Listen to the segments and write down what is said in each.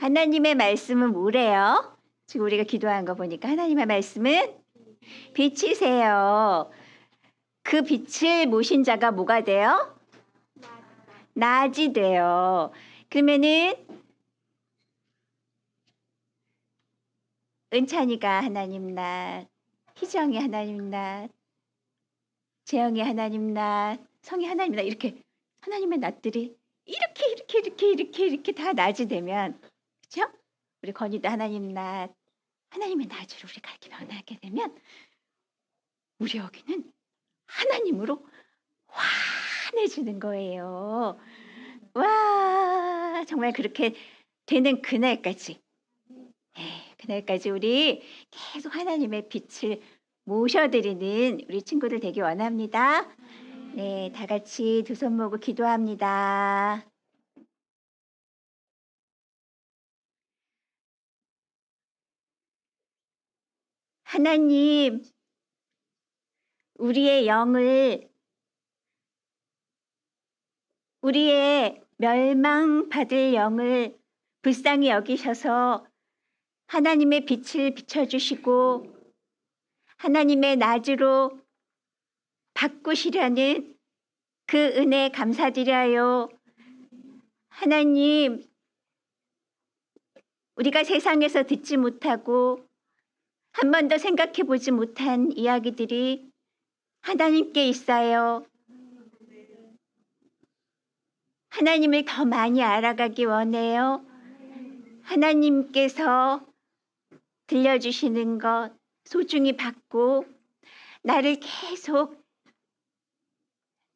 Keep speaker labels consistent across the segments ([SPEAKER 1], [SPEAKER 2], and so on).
[SPEAKER 1] 하나님의 말씀은 뭐래요? 지금 우리가 기도한 거 보니까 하나님의 말씀은 빛이세요. 그 빛을 모신 자가 뭐가 돼요? 낮이 돼요. 그러면은 은찬이가 하나님 낮, 희정이 하나님 낮, 재영이 하나님 낮, 성이 하나님 낮, 이렇게 하나님의 낮들이 이렇게 다 낮이 되면, 그렇죠? 우리 건이도 하나님 낮, 하나님의 낮으로 우리가 이렇게 변하게 되면 우리 여기는 하나님으로 환해지는 거예요. 와, 정말 그렇게 되는 그날까지, 그날까지 우리 계속 하나님의 빛을 모셔드리는 우리 친구들 되기 원합니다. 네, 다 같이 두 손 모으고 기도합니다. 하나님, 우리의 영을, 우리의 멸망받을 영을 불쌍히 여기셔서 하나님의 빛을 비춰주시고 하나님의 낮으로 바꾸시려는 그 은혜 감사드려요. 하나님, 우리가 세상에서 듣지 못하고 한 번도 생각해 보지 못한 이야기들이 하나님께 있어요. 하나님을 더 많이 알아가기 원해요. 하나님께서 들려주시는 것 소중히 받고 나를 계속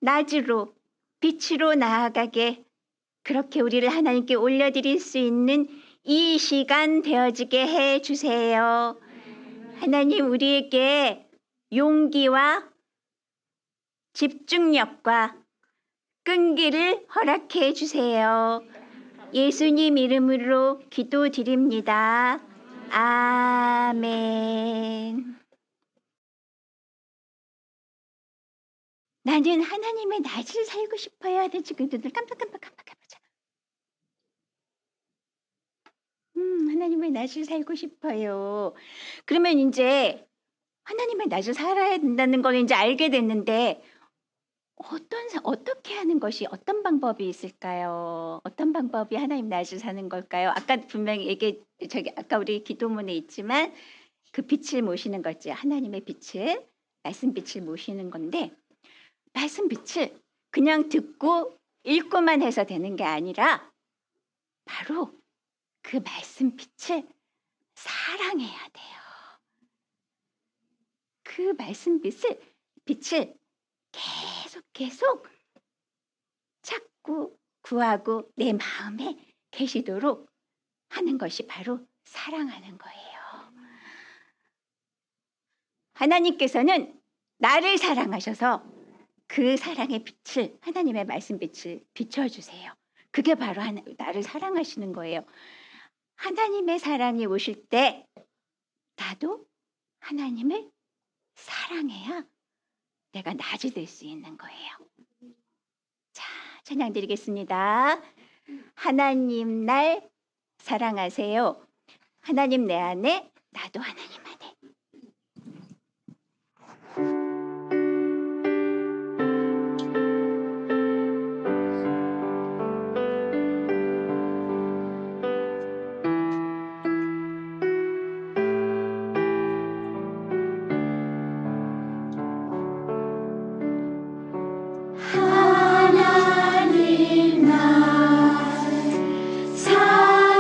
[SPEAKER 1] 낮으로 빛으로 나아가게, 그렇게 우리를 하나님께 올려드릴 수 있는 이 시간 되어지게 해주세요. 하나님, 우리에게 용기와 집중력과 끈기를 허락해 주세요. 예수님 이름으로 기도드립니다. 아멘. 나는 하나님의 낮을 살고 싶어요 하는 친구들 깜빡깜빡 해보자. 하나님의 낮을 살고 싶어요. 그러면 이제 하나님의 낮을 살아야 된다는 걸 이제 알게 됐는데 어떻게 하는 것이, 어떤 방법이 있을까요? 어떤 방법이 하나님 낮을 사는 걸까요? 아까 분명히 아까 우리 기도문에 있지만 그 빛을 모시는 거지. 하나님의 빛을, 말씀 빛을 모시는 건데, 말씀 빛을 그냥 듣고 읽고만 해서 되는 게 아니라 바로 그 말씀 빛을 사랑해야 돼요. 그 말씀 빛을 계속 찾고 구하고 내 마음에 계시도록 하는 것이 바로 사랑하는 거예요. 하나님께서는 나를 사랑하셔서 그 사랑의 빛을, 하나님의 말씀 빛을 비춰주세요. 그게 바로 나를 사랑하시는 거예요. 하나님의 사랑이 오실 때 나도 하나님을 사랑해야 내가 낮이 될 수 있는 거예요. 자, 찬양 드리겠습니다. 하나님 날 사랑하세요. 하나님 내 안에, 나도 하나님 안에.
[SPEAKER 2] 사랑하세요.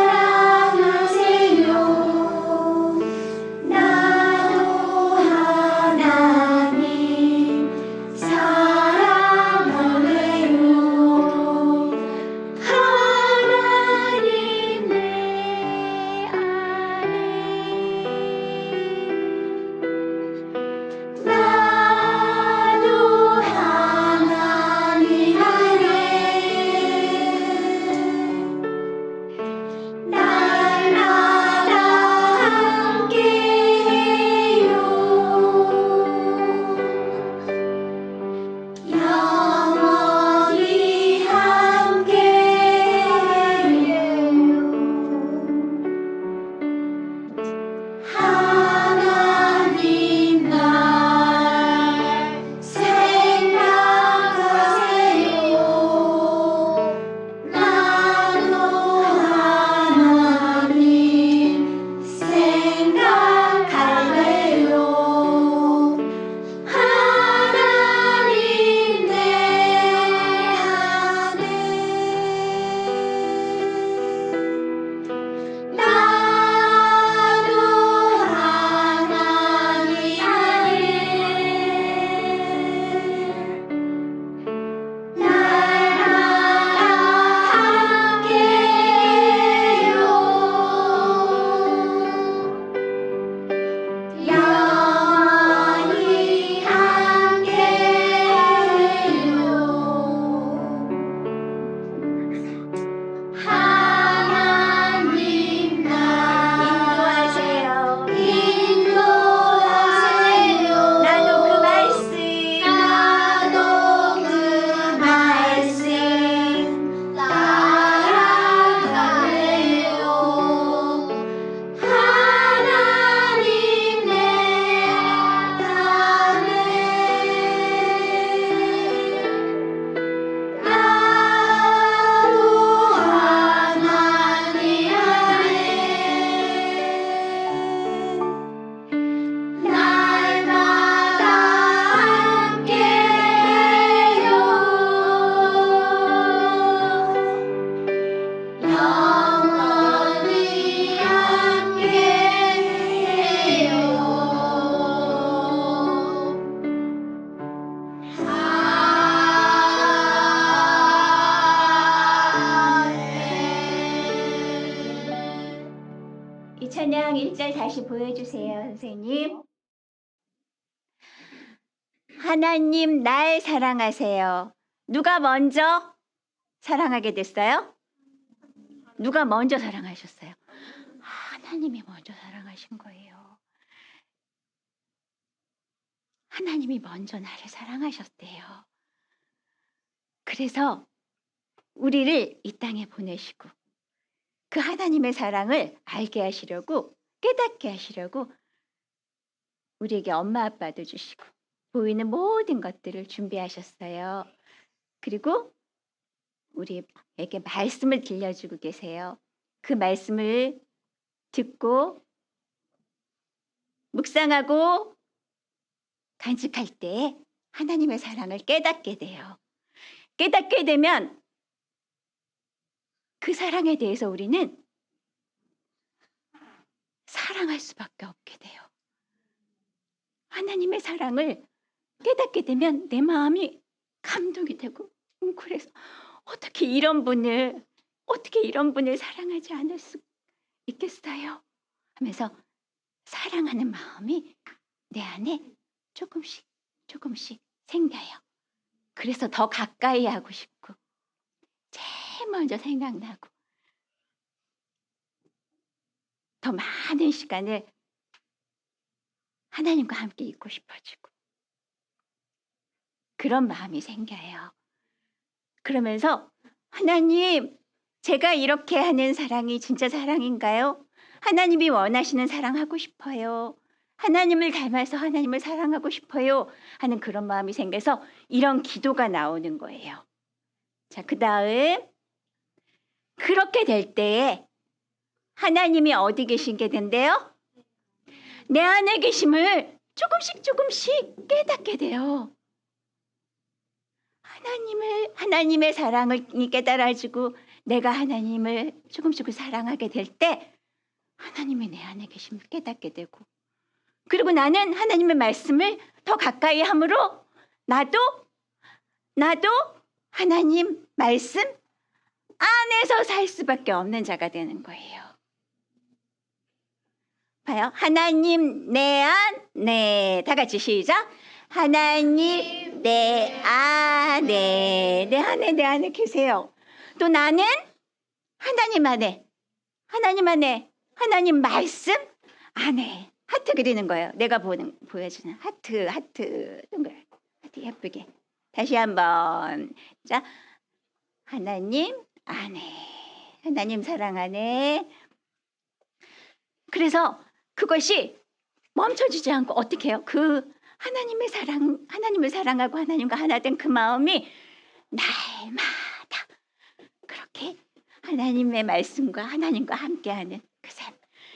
[SPEAKER 1] 9장 1절 다시 보여주세요, 선생님. 하나님 날 사랑하세요. 누가 먼저 사랑하게 됐어요? 누가 먼저 사랑하셨어요? 하나님이 먼저 사랑하신 거예요. 하나님이 먼저 나를 사랑하셨대요. 그래서 우리를 이 땅에 보내시고 그 하나님의 사랑을 알게 하시려고, 깨닫게 하시려고 우리에게 엄마 아빠도 주시고 보이는 모든 것들을 준비하셨어요. 그리고 우리에게 말씀을 들려주고 계세요. 그 말씀을 듣고 묵상하고 간직할 때 하나님의 사랑을 깨닫게 돼요. 깨닫게 되면 그 사랑에 대해서 우리는 사랑할 수밖에 없게 돼요. 하나님의 사랑을 깨닫게 되면 내 마음이 감동이 되고 웅크려서 어떻게 이런 분을 사랑하지 않을 수 있겠어요? 하면서 사랑하는 마음이 내 안에 조금씩 생겨요. 그래서 더 가까이 하고 싶고 제일 먼저 생각나고 더 많은 시간을 하나님과 함께 있고 싶어지고 그런 마음이 생겨요. 그러면서 하나님, 제가 이렇게 하는 사랑이 진짜 사랑인가요? 하나님이 원하시는 사랑하고 싶어요. 하나님을 닮아서 하나님을 사랑하고 싶어요. 하는 그런 마음이 생겨서 이런 기도가 나오는 거예요. 자, 그 다음 그렇게 될 때에 하나님이 어디 계시게 된대요? 내 안에 계심을 조금씩 깨닫게 돼요. 하나님의 사랑을 깨달아지고 내가 하나님을 조금씩 사랑하게 될 때 하나님이 내 안에 계심을 깨닫게 되고, 그리고 나는 하나님의 말씀을 더 가까이 함으로 나도 하나님 말씀 안에서 살 수밖에 없는 자가 되는 거예요. 봐요. 하나님 내 안에, 다 같이 시작. 하나님 내 안에 계세요. 또 나는 하나님 안에, 하나님 말씀 안에. 하트 그리는 거예요. 내가 보여주는 하트 동글, 하트 예쁘게. 다시 한번. 자, 하나님 안에, 하나님 사랑 안에. 그래서 그것이 멈춰지지 않고 어떻게 해요? 그 하나님을 사랑하고 하나님과 하나 된 그 마음이 날마다 그렇게 하나님의 말씀과 하나님과 함께하는 그 삶.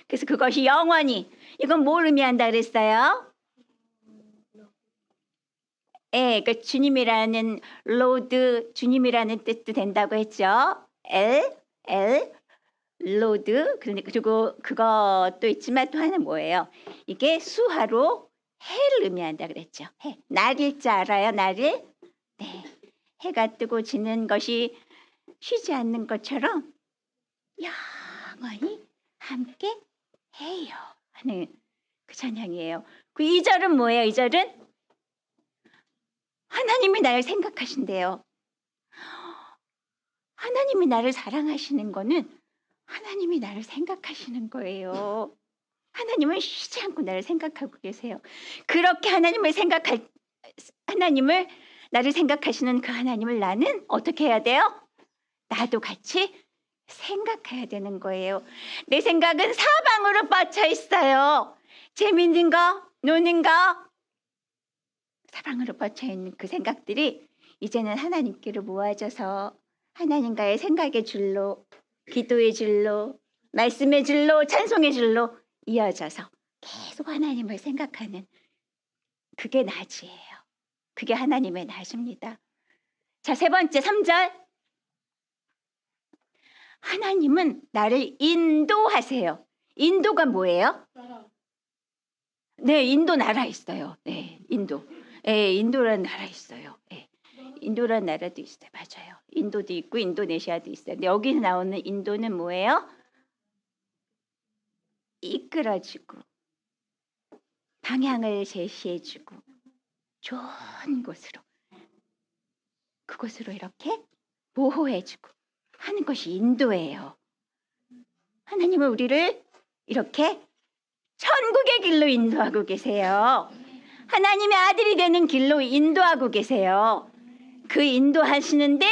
[SPEAKER 1] 그래서 그것이 영원히, 이건 뭘 의미한다 그랬어요? 예, 그 주님이라는 로드, 주님이라는 뜻도 된다고 했죠. 로드. 그리고 그것도 있지만 또 하나는 뭐예요? 이게 수화로 해를 의미한다 그랬죠. 해. 날일 줄 알아요? 날일? 네. 해가 뜨고 지는 것이 쉬지 않는 것처럼 영원히 함께 해요 하는 그 찬양이에요. 그 2절은 뭐예요? 2절은 하나님이 나를 생각하신대요. 하나님이 나를 사랑하시는 거는 하나님이 나를 생각하시는 거예요. 하나님은 쉬지 않고 나를 생각하고 계세요. 그렇게 하나님을 나를 생각하시는 그 하나님을 나는 어떻게 해야 돼요? 나도 같이 생각해야 되는 거예요. 내 생각은 사방으로 뻗쳐 있어요. 재밌는 거, 노는 거, 사방으로 뻗쳐 있는 그 생각들이 이제는 하나님께로 모아져서 하나님과의 생각의 줄로, 기도의 줄로, 말씀의 줄로, 찬송의 줄로 이어져서 계속 하나님을 생각하는 그게 낮이에요. 그게 하나님의 낮입니다. 자, 세 번째 3절. 하나님은 나를 인도하세요. 인도가 뭐예요? 네, 인도 나라 있어요. 네, 인도. 네, 인도라는 나라 있어요. 네, 인도라는 나라도 있어요. 맞아요. 인도도 있고 인도네시아도 있어요. 근데 여기서 나오는 인도는 뭐예요? 이 이끌어주고 방향을 제시해주고 좋은 곳으로 그곳으로 이렇게 보호해주고 하는 것이 인도예요. 하나님은 우리를 이렇게 천국의 길로 인도하고 계세요. 하나님의 아들이 되는 길로 인도하고 계세요. 그 인도하시는데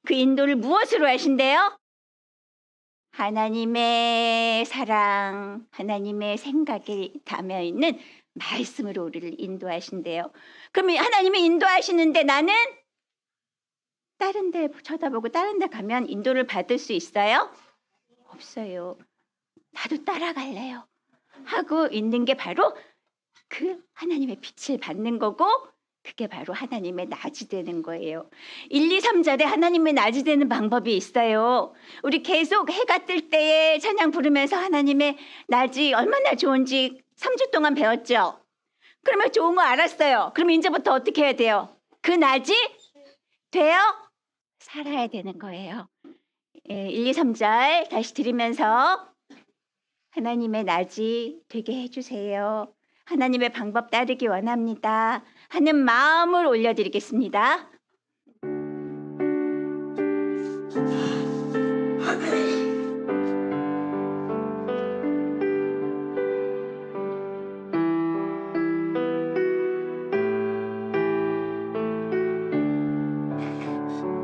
[SPEAKER 1] 그 인도를 무엇으로 하신대요? 하나님의 사랑, 하나님의 생각에 담여 있는 말씀으로 우리를 인도하신대요. 그러면 하나님이 인도하시는데 나는 다른 데 쳐다보고 다른 데 가면 인도를 받을 수 있어요? 없어요. 나도 따라갈래요 하고 있는 게 바로 그 하나님의 빛을 받는 거고 그게 바로 하나님의 낮이 되는 거예요. 1, 2, 3절에 하나님의 낮이 되는 방법이 있어요. 우리 계속 해가 뜰 때에 찬양 부르면서 하나님의 낮이 얼마나 좋은지 3주 동안 배웠죠. 그러면 좋은 거 알았어요. 그럼 이제부터 어떻게 해야 돼요? 그 낮이 되어 살아야 되는 거예요. 1, 2, 3절 다시 드리면서 하나님의 낮이 되게 해주세요. 하나님의 방법 따르기 원합니다 하는 마음을 올려드리겠습니다.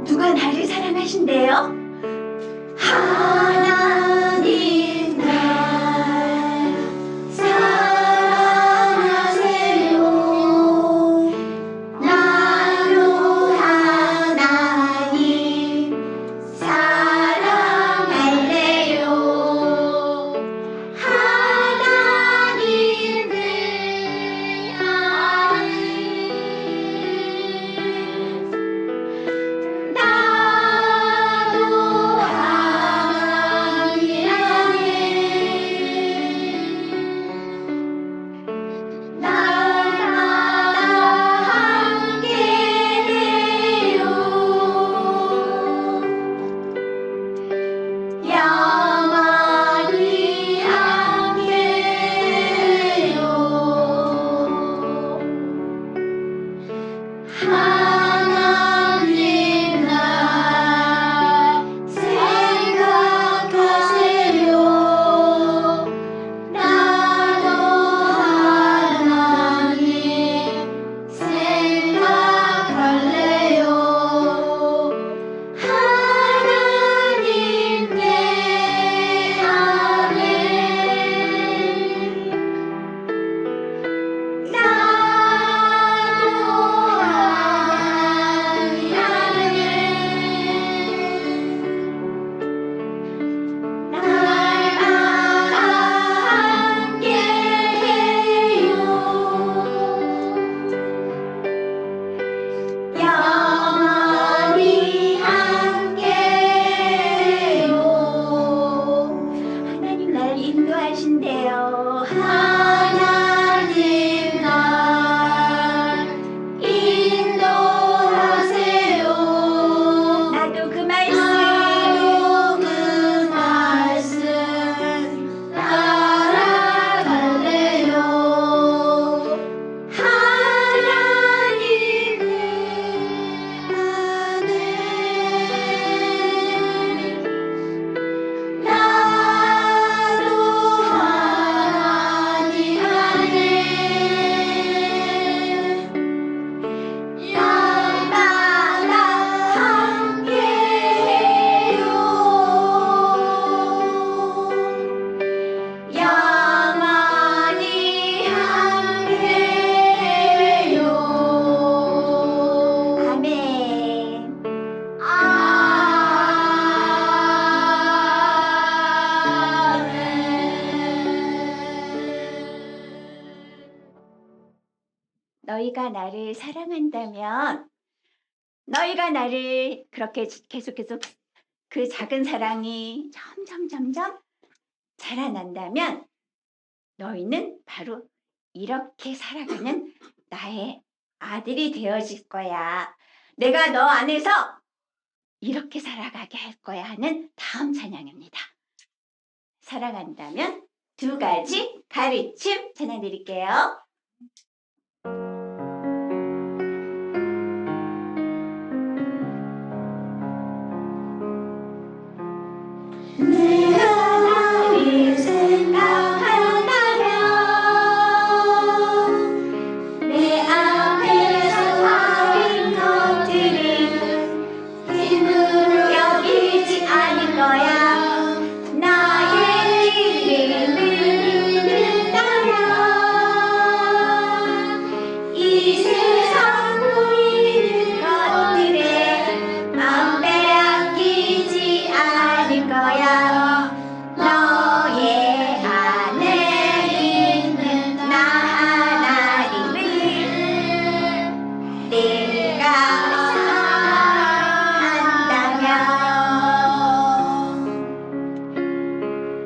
[SPEAKER 1] 누가 나를 사랑하신대요? 하나님 날 사랑하세요. 나도 하나님 사랑할래요. 하나님 내 안에 나도 하나님 안에 날마다 함께해요. 영원히 함께해요. 하나님 날 생각하세요. 나도 하나님 생각할래요. 하나님 내 안에 나도 하나님 안에 날마다 함께해요. 영원히 함께해요. 하나님 날 인도하신대요. 하나님 날 인도하세요. 나도 그 말씀 따라갈래요. 하나님 내 안에 나도 하나님 안에 날마다 함께해요. 영원히 함께해요. 아멘. 너희가 나를 사랑한다면 너희가 나를 그렇게 계속 그 작은 사랑이 점점 자라난다면 너희는 바로 이렇게 살아가는 나의 아들이 되어질 거야. 내가 너 안에서 이렇게 살아가게 할 거야 하는 다음 찬양입니다. 사랑한다면 두 가지 가르침 전해드릴게요. 내가 나를 생각한다면 내 앞에서 하는 것들은 힘으로 여기지 않을 거야. 나의 이름을 믿는다면 이 세상 보이는 것들에 맘 빼앗기지 않을 거야. 너의 안에 있는 나 하나님을 내가 사랑한다면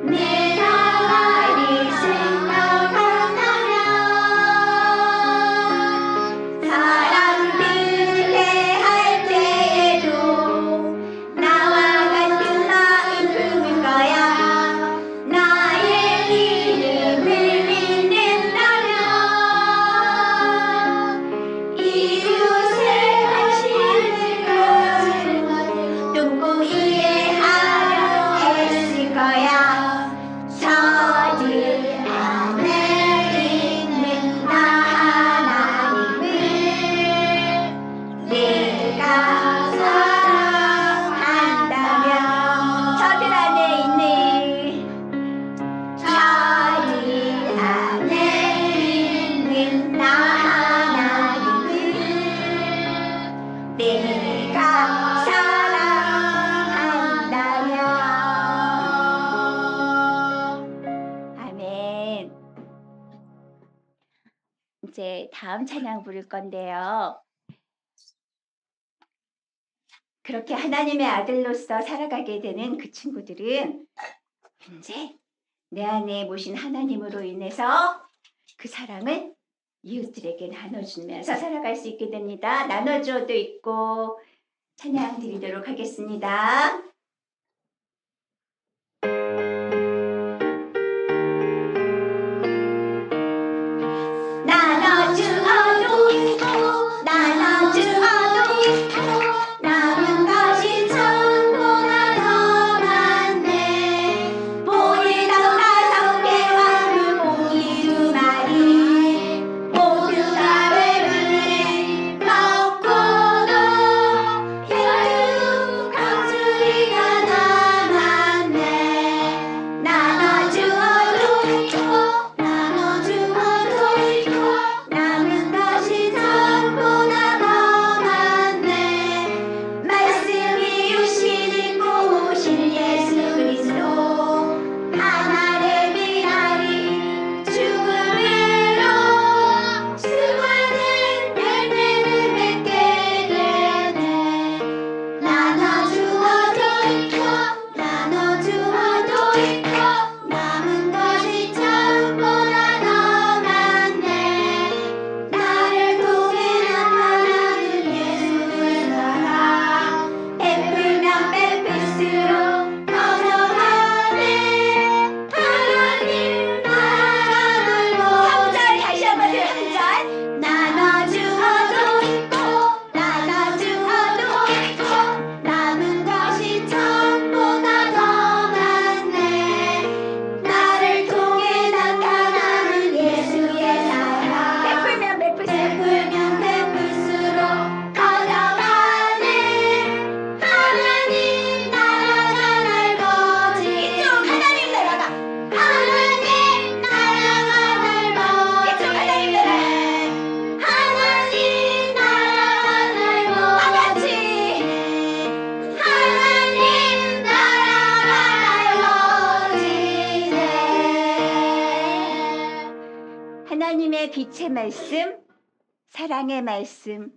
[SPEAKER 1] 내가 나를 생각한다면 사람들 대할 때에도 나와 같은 마음 품을 거야. 나의 이름을 믿는다면 이웃의 관심을 가지고 돕고 이해하려 했을 거야. 저들 안에 있는 나 하나님을 내가 사랑한다면 저들 안에 있는 나 하나님을 내가 사랑한다면 아멘. 이제 다음 찬양 부를 건데요. 그렇게 하나님의 아들로서 살아가게 되는 그 친구들은 이제 내 안에 모신 하나님으로 인해서 그 사랑을 이웃들에게 나눠주면서 살아갈 수 있게 됩니다. 나눠줘도 있고 찬양 드리도록 하겠습니다. 나눠주어도 있고 나눠주어도 있고 남은 것이 전보다 더 많네. 보리 5개와 물고기 2마리 모두 다 배불리 먹고도 12 강수리가 남았네. 나눠주어도 있고 나눠주어도 있고 남은 것이 전보다 더 많네. 말씀이 오시는 곳인 예수 그리스도 하나를 비하리 죽음으로 수많은 열매를 맺게 되네. 나눠주어도 있고 나눠주어도 있고 남은 것이 전보다 더 많네. 나를 통해 나타나는 예수의 사랑 베풀면 베풀수록 더더하네. 하나님 나라 넓어 3절 다시 한번 해요. 3절 나눠주어도 있고 나눠주어도 있고 남은 것이 전보다 더 많네. 나를 통해 나타나는 예수의 사랑 베풀면 베풀수록 더더하네. 하나님 나라가 넓어지 이쪽 하나님 나라가 하나님 나라가 넓어 이쪽 하나님 나라 하나님 나라가 넓어 다같이 하나님 나라가 넓어지네. 하나님의 빛의 말씀, 사랑의 말씀,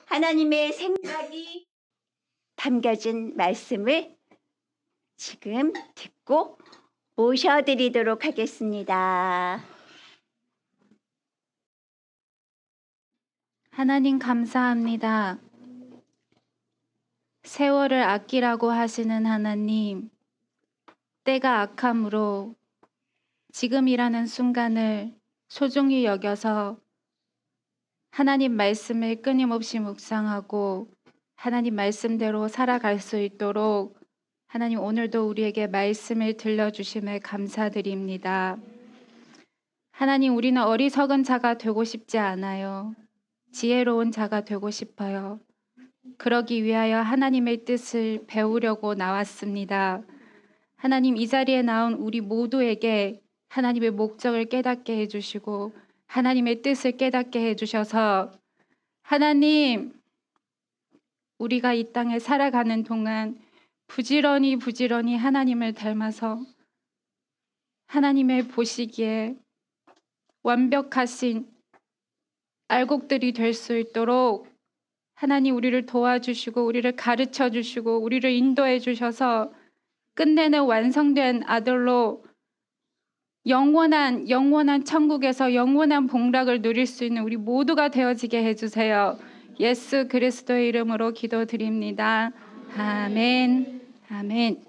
[SPEAKER 1] 하나님의 생각이 담겨진 말씀을 지금 듣고 모셔드리도록 하겠습니다.
[SPEAKER 2] 하나님 감사합니다. 세월을 아끼라고 하시는 하나님, 때가 악함으로 지금이라는 순간을 소중히 여겨서 하나님 말씀을 끊임없이 묵상하고 하나님 말씀대로 살아갈 수 있도록 하나님 오늘도 우리에게 말씀을 들려주심에 감사드립니다. 하나님, 우리는 어리석은 자가 되고 싶지 않아요. 지혜로운 자가 되고 싶어요. 그러기 위하여 하나님의 뜻을 배우려고 나왔습니다. 하나님, 이 자리에 나온 우리 모두에게 하나님의 목적을 깨닫게 해주시고 하나님의 뜻을 깨닫게 해주셔서 하나님, 우리가 이 땅에 살아가는 동안 부지런히 하나님을 닮아서 하나님의 보시기에 완벽하신 알곡들이 될 수 있도록 하나님 우리를 도와주시고 우리를 가르쳐 주시고 우리를 인도해 주셔서 끝내는 완성된 아들로 영원한 천국에서 영원한 복락을 누릴 수 있는 우리 모두가 되어지게 해주세요. 예수 그리스도의 이름으로 기도드립니다. 아멘. 아멘.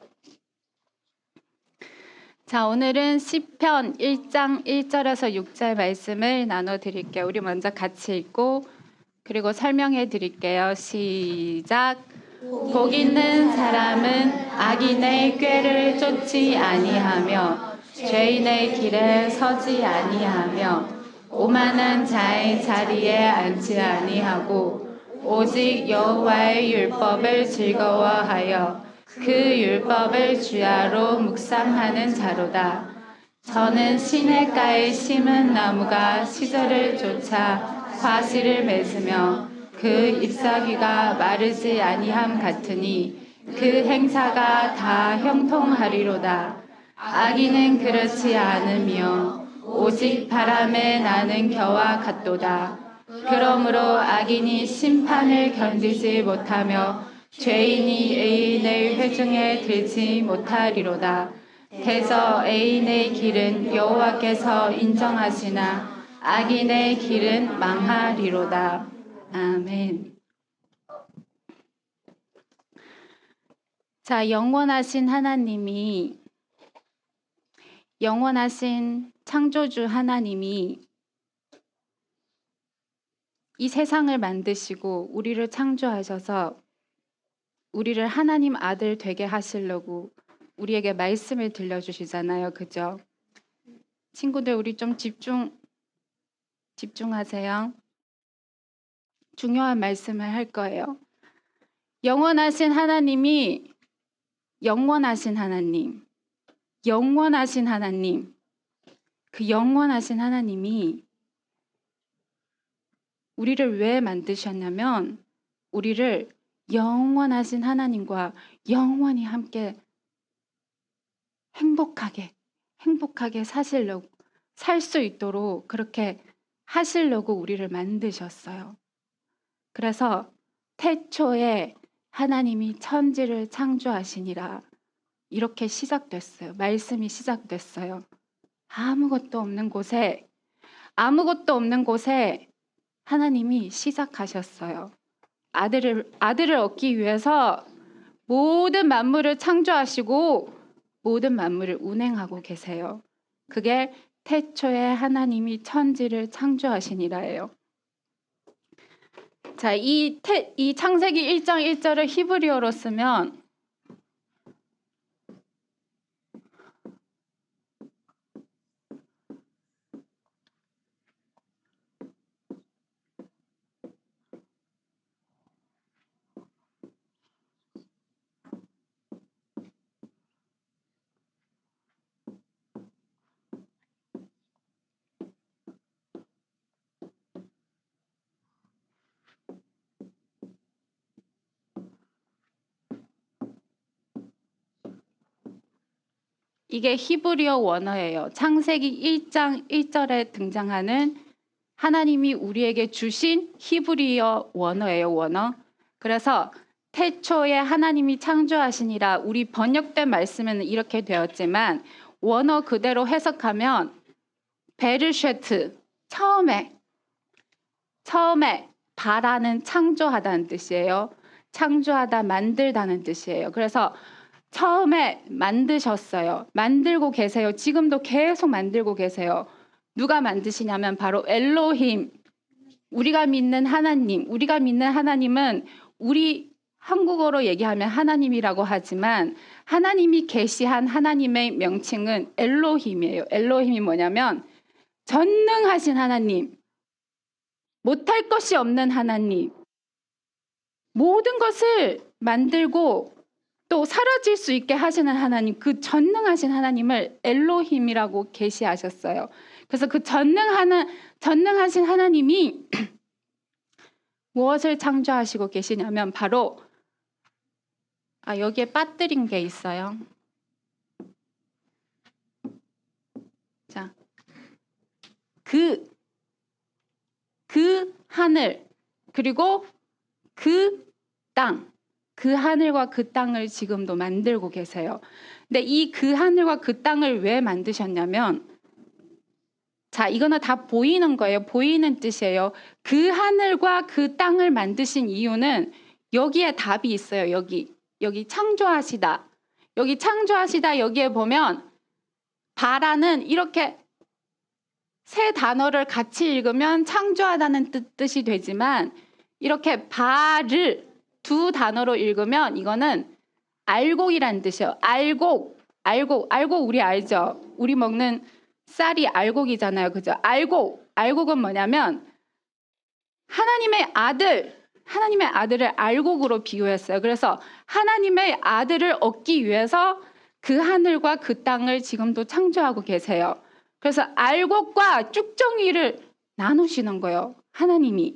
[SPEAKER 2] 자, 오늘은 시편 1장 1절에서 6절 말씀을 나눠드릴게요. 우리 먼저 같이 읽고 그리고 설명해 드릴게요. 시작. 복 있는 사람은 악인의 꾀를 쫓지 아니하며 죄인의 길에 서지 아니하며 오만한 자의 자리에 앉지 아니하고 오직 여호와의 율법을 즐거워하여 그 율법을 주야로 묵상하는 자로다. 저는 시냇가에 심은 나무가 시절을 쫓아 과실을 맺으며 그 잎사귀가 마르지 아니함 같으니 그 행사가 다 형통하리로다. 악인은 그렇지 않으며 오직 바람에 나는 겨와 같도다. 그러므로 악인이 심판을 견디지 못하며 죄인이 의인의 회중에 들지 못하리로다. 대저 의인의 길은 여호와께서 인정하시나 악인의 길은 망하리로다. 아멘. 자, 영원하신 하나님이, 영원하신 창조주 하나님이 이 세상을 만드시고 우리를 창조하셔서 우리를 하나님 아들 되게 하시려고 우리에게 말씀을 들려주시잖아요. 그죠? 친구들, 우리 좀 집중하세요. 중요한 말씀을 할 거예요. 영원하신 하나님이, 영원하신 하나님, 그 영원하신 하나님이 우리를 왜 만드셨냐면 우리를 영원하신 하나님과 영원히 함께 행복하게 살 수 있도록 그렇게 하시려고 우리를 만드셨어요. 그래서 태초에 하나님이 천지를 창조하시니라 이렇게 시작됐어요. 말씀이 시작됐어요. 아무것도 없는 곳에 하나님이 시작하셨어요. 아들을 얻기 위해서 모든 만물을 창조하시고 모든 만물을 운행하고 계세요. 그게 태초에 하나님이 천지를 창조하시니라예요. 자, 이 창세기 1장 1절을 히브리어로 쓰면 이게 히브리어 원어예요. 창세기 1장 1절에 등장하는 하나님이 우리에게 주신 히브리어 원어예요. 원어. 그래서 태초에 하나님이 창조하시니라 우리 번역된 말씀은 이렇게 되었지만 원어 그대로 해석하면 베르쉐트 처음에 바라는 창조하다는 뜻이에요. 창조하다 만들다는 뜻이에요. 그래서 처음에 만드셨어요. 만들고 계세요. 지금도 계속 만들고 계세요. 누가 만드시냐면 바로 엘로힘, 우리가 믿는 하나님. 우리가 믿는 하나님은 우리 한국어로 얘기하면 하나님이라고 하지만 하나님이 계시한 하나님의 명칭은 엘로힘이에요. 엘로힘이 뭐냐면 전능하신 하나님, 못할 것이 없는 하나님, 모든 것을 만들고 또 사라질 수 있게 하시는 하나님, 그 전능하신 하나님을 엘로힘이라고 계시하셨어요. 그래서 그 전능하신 하나님이 무엇을 창조하시고 계시냐면 바로 여기에 빠뜨린 게 있어요. 자, 그 하늘 그리고 그 땅, 그 하늘과 그 땅을 지금도 만들고 계세요. 근데 이 그 하늘과 그 땅을 왜 만드셨냐면, 자, 이거는 다 보이는 거예요. 보이는 뜻이에요. 그 하늘과 그 땅을 만드신 이유는 여기에 답이 있어요. 여기 창조하시다. 여기 창조하시다. 여기에 보면 바라는 이렇게 세 단어를 같이 읽으면 창조하다는 뜻이 되지만 이렇게 바를 두 단어로 읽으면 이거는 알곡이란 뜻이에요. 알곡 우리 알죠? 우리 먹는 쌀이 알곡이잖아요. 그죠? 알곡은 뭐냐면 하나님의 아들을 알곡으로 비유했어요. 그래서 하나님의 아들을 얻기 위해서 그 하늘과 그 땅을 지금도 창조하고 계세요. 그래서 알곡과 쭉정이를 나누시는 거예요. 하나님이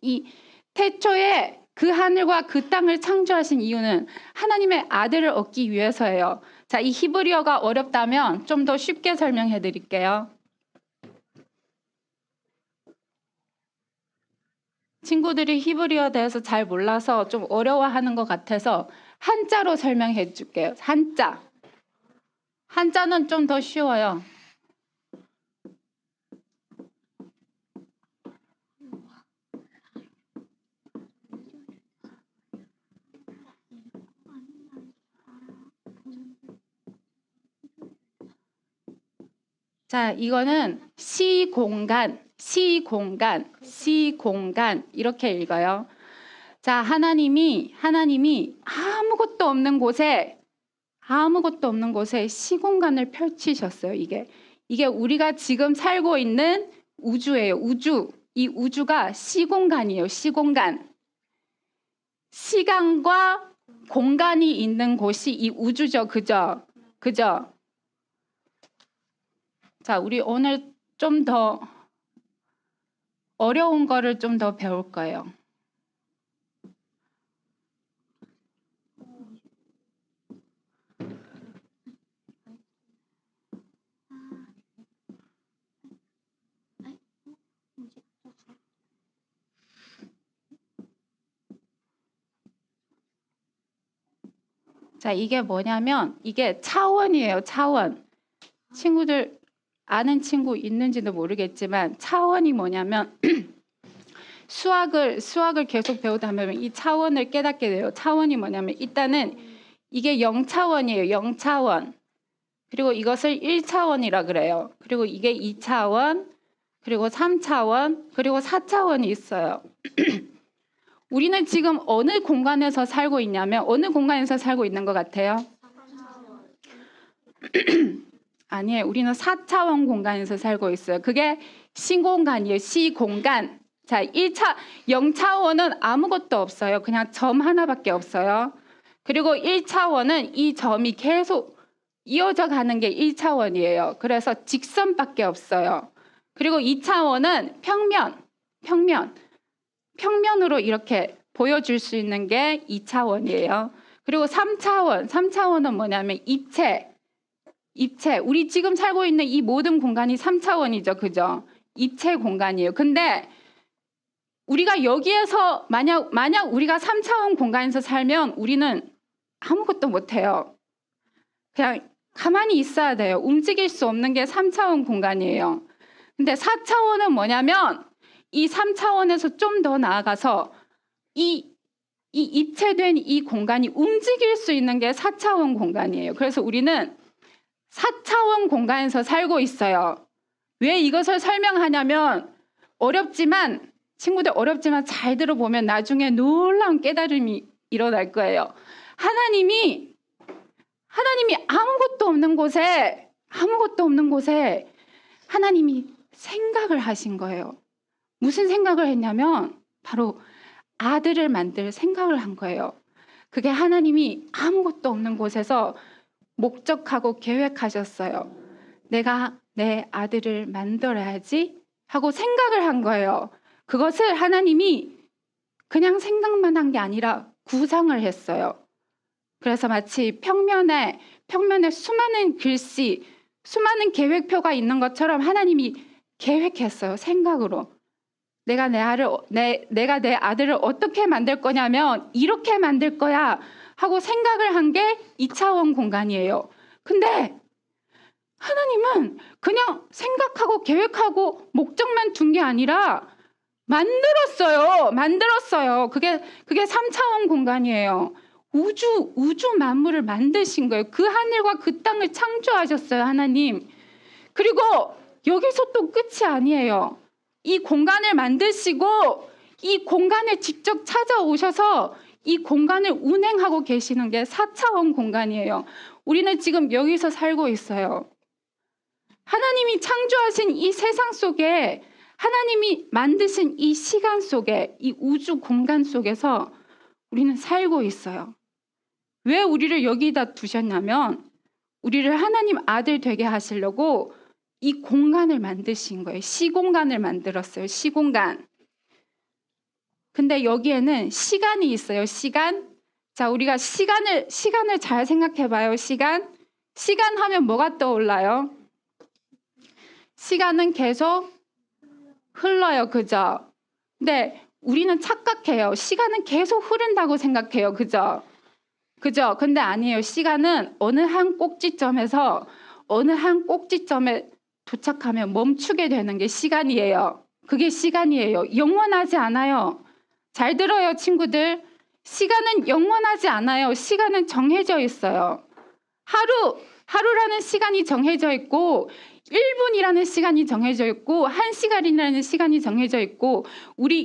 [SPEAKER 2] 이 태초에 그 하늘과 그 땅을 창조하신 이유는 하나님의 아들을 얻기 위해서예요. 자, 이 히브리어가 어렵다면 좀 더 쉽게 설명해 드릴게요. 친구들이 히브리어에 대해서 잘 몰라서 좀 어려워하는 것 같아서 한자로 설명해 줄게요. 한자는 좀 더 쉬워요. 자, 이거는 시공간 이렇게 읽어요. 자, 하나님이 아무것도 없는 곳에 시공간을 펼치셨어요. 이게 우리가 지금 살고 있는 우주예요. 이 우주가 시공간이에요. 시공간. 시간과 공간이 있는 곳이 이 우주죠. 그죠? 자, 우리 오늘 좀 더 어려운 거를 좀 더 배울 거예요. 자, 이게 뭐냐면 이게 차원이에요. 차원. 친구들 아는 친구 있는지도 모르겠지만 차원이 뭐냐면 수학을 계속 배우다 보면 이 차원을 깨닫게 돼요. 차원이 뭐냐면 일단은 이게 0차원이에요. 0차원. 그리고 이것을 1차원이라 그래요. 그리고 이게 2차원, 그리고 3차원, 그리고 4차원이 있어요. 우리는 지금 어느 공간에서 살고 있냐면 어느 공간에서 살고 있는 것 같아요? 아니에요. 우리는 4차원 공간에서 살고 있어요. 그게 시공간이에요. 시공간. 자, 0차원은 아무것도 없어요. 그냥 점 하나밖에 없어요. 그리고 1차원은 이 점이 계속 이어져 가는 게 1차원이에요. 그래서 직선밖에 없어요. 그리고 2차원은 평면으로 이렇게 보여줄 수 있는 게 2차원이에요. 그리고 3차원은 뭐냐면 입체. 우리 지금 살고 있는 이 모든 공간이 3차원이죠. 그죠? 입체 공간이에요. 근데 우리가 여기에서 만약 우리가 3차원 공간에서 살면 우리는 아무것도 못해요. 그냥 가만히 있어야 돼요. 움직일 수 없는 게 3차원 공간이에요. 근데 4차원은 뭐냐면 이 3차원에서 좀 더 나아가서 이 이 입체된 이 공간이 움직일 수 있는 게 4차원 공간이에요. 그래서 우리는 4차원 공간에서 살고 있어요. 왜 이것을 설명하냐면 어렵지만 친구들 어렵지만 잘 들어보면 나중에 놀라운 깨달음이 일어날 거예요. 하나님이 아무것도 없는 곳에 하나님이 생각을 하신 거예요. 무슨 생각을 했냐면 바로 아들을 만들 생각을 한 거예요. 그게 하나님이 아무것도 없는 곳에서 목적하고 계획하셨어요. 내가 내 아들을 만들어야지 하고 생각을 한 거예요. 그것을 하나님이 그냥 생각만 한 게 아니라 구상을 했어요. 그래서 마치 평면에 수많은 글씨, 수많은 계획표가 있는 것처럼 하나님이 계획했어요. 생각으로. 내가 내 아들을 어떻게 만들 거냐면 이렇게 만들 거야 하고 생각을 한 게 2차원 공간이에요. 근데 하나님은 그냥 생각하고 계획하고 목적만 둔 게 아니라 만들었어요. 그게 3차원 공간이에요. 우주 만물을 만드신 거예요. 그 하늘과 그 땅을 창조하셨어요, 하나님. 그리고 여기서 또 끝이 아니에요. 이 공간을 만드시고 이 공간에 직접 찾아오셔서 이 공간을 운행하고 계시는 게 4차원 공간이에요. 우리는 지금 여기서 살고 있어요. 하나님이 창조하신 이 세상 속에, 하나님이 만드신 이 시간 속에, 이 우주 공간 속에서 우리는 살고 있어요. 왜 우리를 여기다 두셨냐면 우리를 하나님 아들 되게 하시려고 이 공간을 만드신 거예요. 시공간을 만들었어요. 시공간. 근데 여기에는 시간이 있어요. 시간. 자, 우리가 시간을 잘 생각해 봐요. 시간 하면 뭐가 떠올라요? 시간은 계속 흘러요. 그죠? 근데 우리는 착각해요. 시간은 계속 흐른다고 생각해요. 그죠? 근데 아니에요. 시간은 어느 한 꼭지점에서 어느 한 꼭지점에 도착하면 멈추게 되는 게 시간이에요. 그게 시간이에요. 영원하지 않아요. 잘 들어요, 친구들. 시간은 영원하지 않아요. 시간은 정해져 있어요. 하루라는 시간이 정해져 있고 1분이라는 시간이 정해져 있고 1시간이라는 시간이 정해져 있고 우리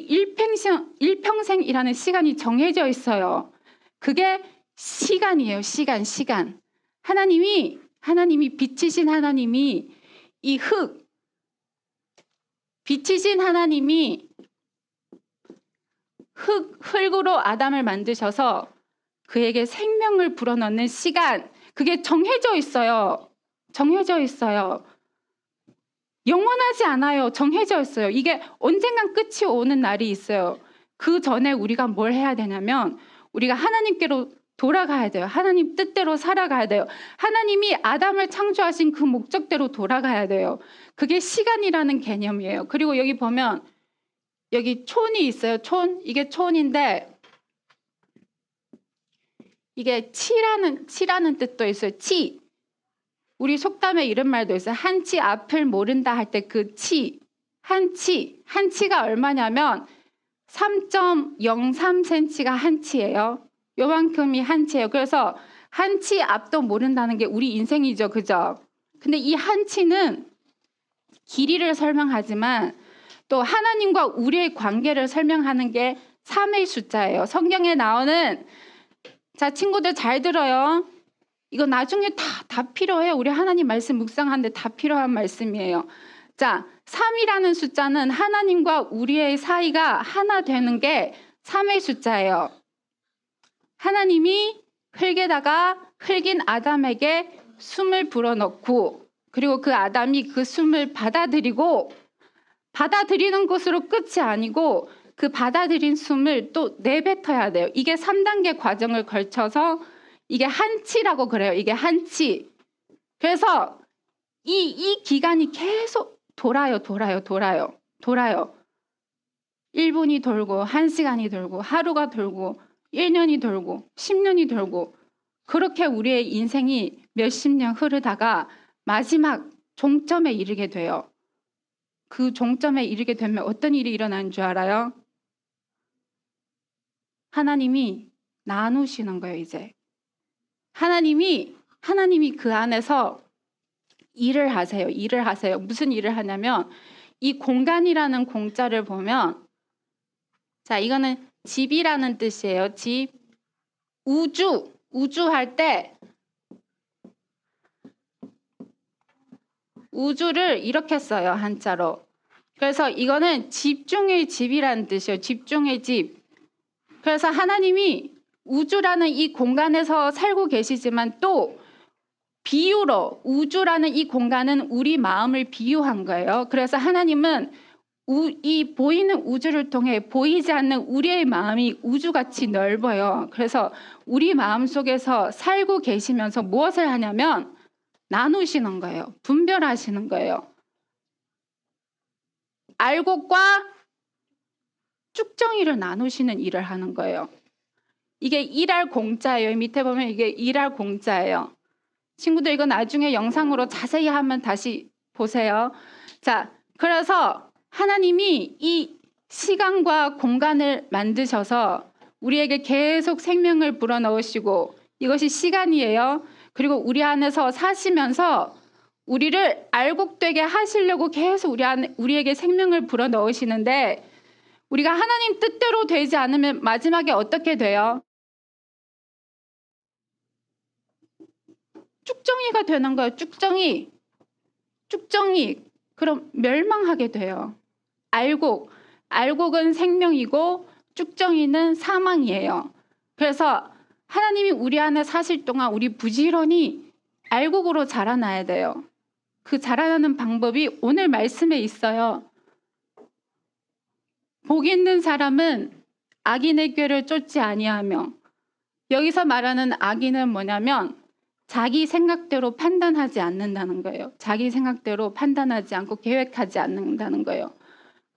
[SPEAKER 2] 일평생이라는 시간이 정해져 있어요. 그게 시간이에요. 시간. 하나님이 빛이신 하나님이 이 빛이신 하나님이 흙으로 아담을 만드셔서 그에게 생명을 불어넣는 시간, 그게 정해져 있어요. 영원하지 않아요. 정해져 있어요. 이게 언젠간 끝이 오는 날이 있어요. 그 전에 우리가 뭘 해야 되냐면 우리가 하나님께로 돌아가야 돼요. 하나님 뜻대로 살아가야 돼요. 하나님이 아담을 창조하신 그 목적대로 돌아가야 돼요. 그게 시간이라는 개념이에요. 그리고 여기 보면 여기 촌이 있어요. 이게 촌인데 이게 치라는 뜻도 있어요. 치. 우리 속담에 이런 말도 있어요. 한치 앞을 모른다 할 때 그 치. 한치가 얼마냐면 3.03cm가 한치예요. 요만큼이 한치예요. 그래서 한치 앞도 모른다는 게 우리 인생이죠. 그죠? 근데 이 한치는 길이를 설명하지만 또 하나님과 우리의 관계를 설명하는 게 3의 숫자예요. 성경에 나오는 자, 친구들 잘 들어요. 이거 나중에 다 필요해요. 우리 하나님 말씀 묵상하는데 다 필요한 말씀이에요. 자, 3이라는 숫자는 하나님과 우리의 사이가 하나 되는 게 3의 숫자예요. 하나님이 흙인 아담에게 숨을 불어넣고 그리고 그 아담이 그 숨을 받아들이는 것으로 끝이 아니고 그 받아들인 숨을 또 내뱉어야 돼요. 이게 3단계 과정을 걸쳐서 이게 한치라고 그래요. 이게 한치. 그래서 이 기간이 계속 돌아요. 1분이 돌고 1시간이 돌고 하루가 돌고 1년이 돌고 10년이 돌고 그렇게 우리의 인생이 몇십 년 흐르다가 마지막 종점에 이르게 돼요. 그 종점에 이르게 되면 어떤 일이 일어나는 줄 알아요? 하나님이 나누시는 거예요, 이제. 하나님이 그 안에서 일을 하세요. 일을 하세요. 무슨 일을 하냐면 이 공간이라는 공자를 보면 자, 이거는 집이라는 뜻이에요. 집. 우주 할 때 우주를 이렇게 써요, 한자로. 그래서 이거는 집중의 집이라는 뜻이에요. 집중의 집. 그래서 하나님이 우주라는 이 공간에서 살고 계시지만 또 비유로 우주라는 이 공간은 우리 마음을 비유한 거예요. 그래서 하나님은 이 보이는 우주를 통해 보이지 않는 우리의 마음이 우주같이 넓어요. 그래서 우리 마음 속에서 살고 계시면서 무엇을 하냐면 나누시는 거예요. 분별하시는 거예요. 알곡과 쭉정이를 나누시는 일을 하는 거예요. 이게 일할 공자예요. 밑에 보면 이게 일할 공자예요. 친구들 이거 나중에 영상으로 자세히 한번 다시 보세요. 자, 그래서 하나님이 이 시간과 공간을 만드셔서 우리에게 계속 생명을 불어넣으시고 이것이 시간이에요. 그리고 우리 안에서 사시면서 우리를 알곡되게 하시려고 계속 우리에게 생명을 불어넣으시는데 우리가 하나님 뜻대로 되지 않으면 마지막에 어떻게 돼요? 쭉정이가 되는 거예요. 쭉정이. 그럼 멸망하게 돼요. 알곡은 생명이고 쭉정이는 사망이에요. 그래서 하나님이 우리 안에 사실 동안 우리 부지런히 알곡으로 자라나야 돼요. 그 자라나는 방법이 오늘 말씀에 있어요. 복 있는 사람은 악인의 꾀를 쫓지 아니하며, 여기서 말하는 악인은 뭐냐면 자기 생각대로 판단하지 않는다는 거예요. 자기 생각대로 판단하지 않고 계획하지 않는다는 거예요.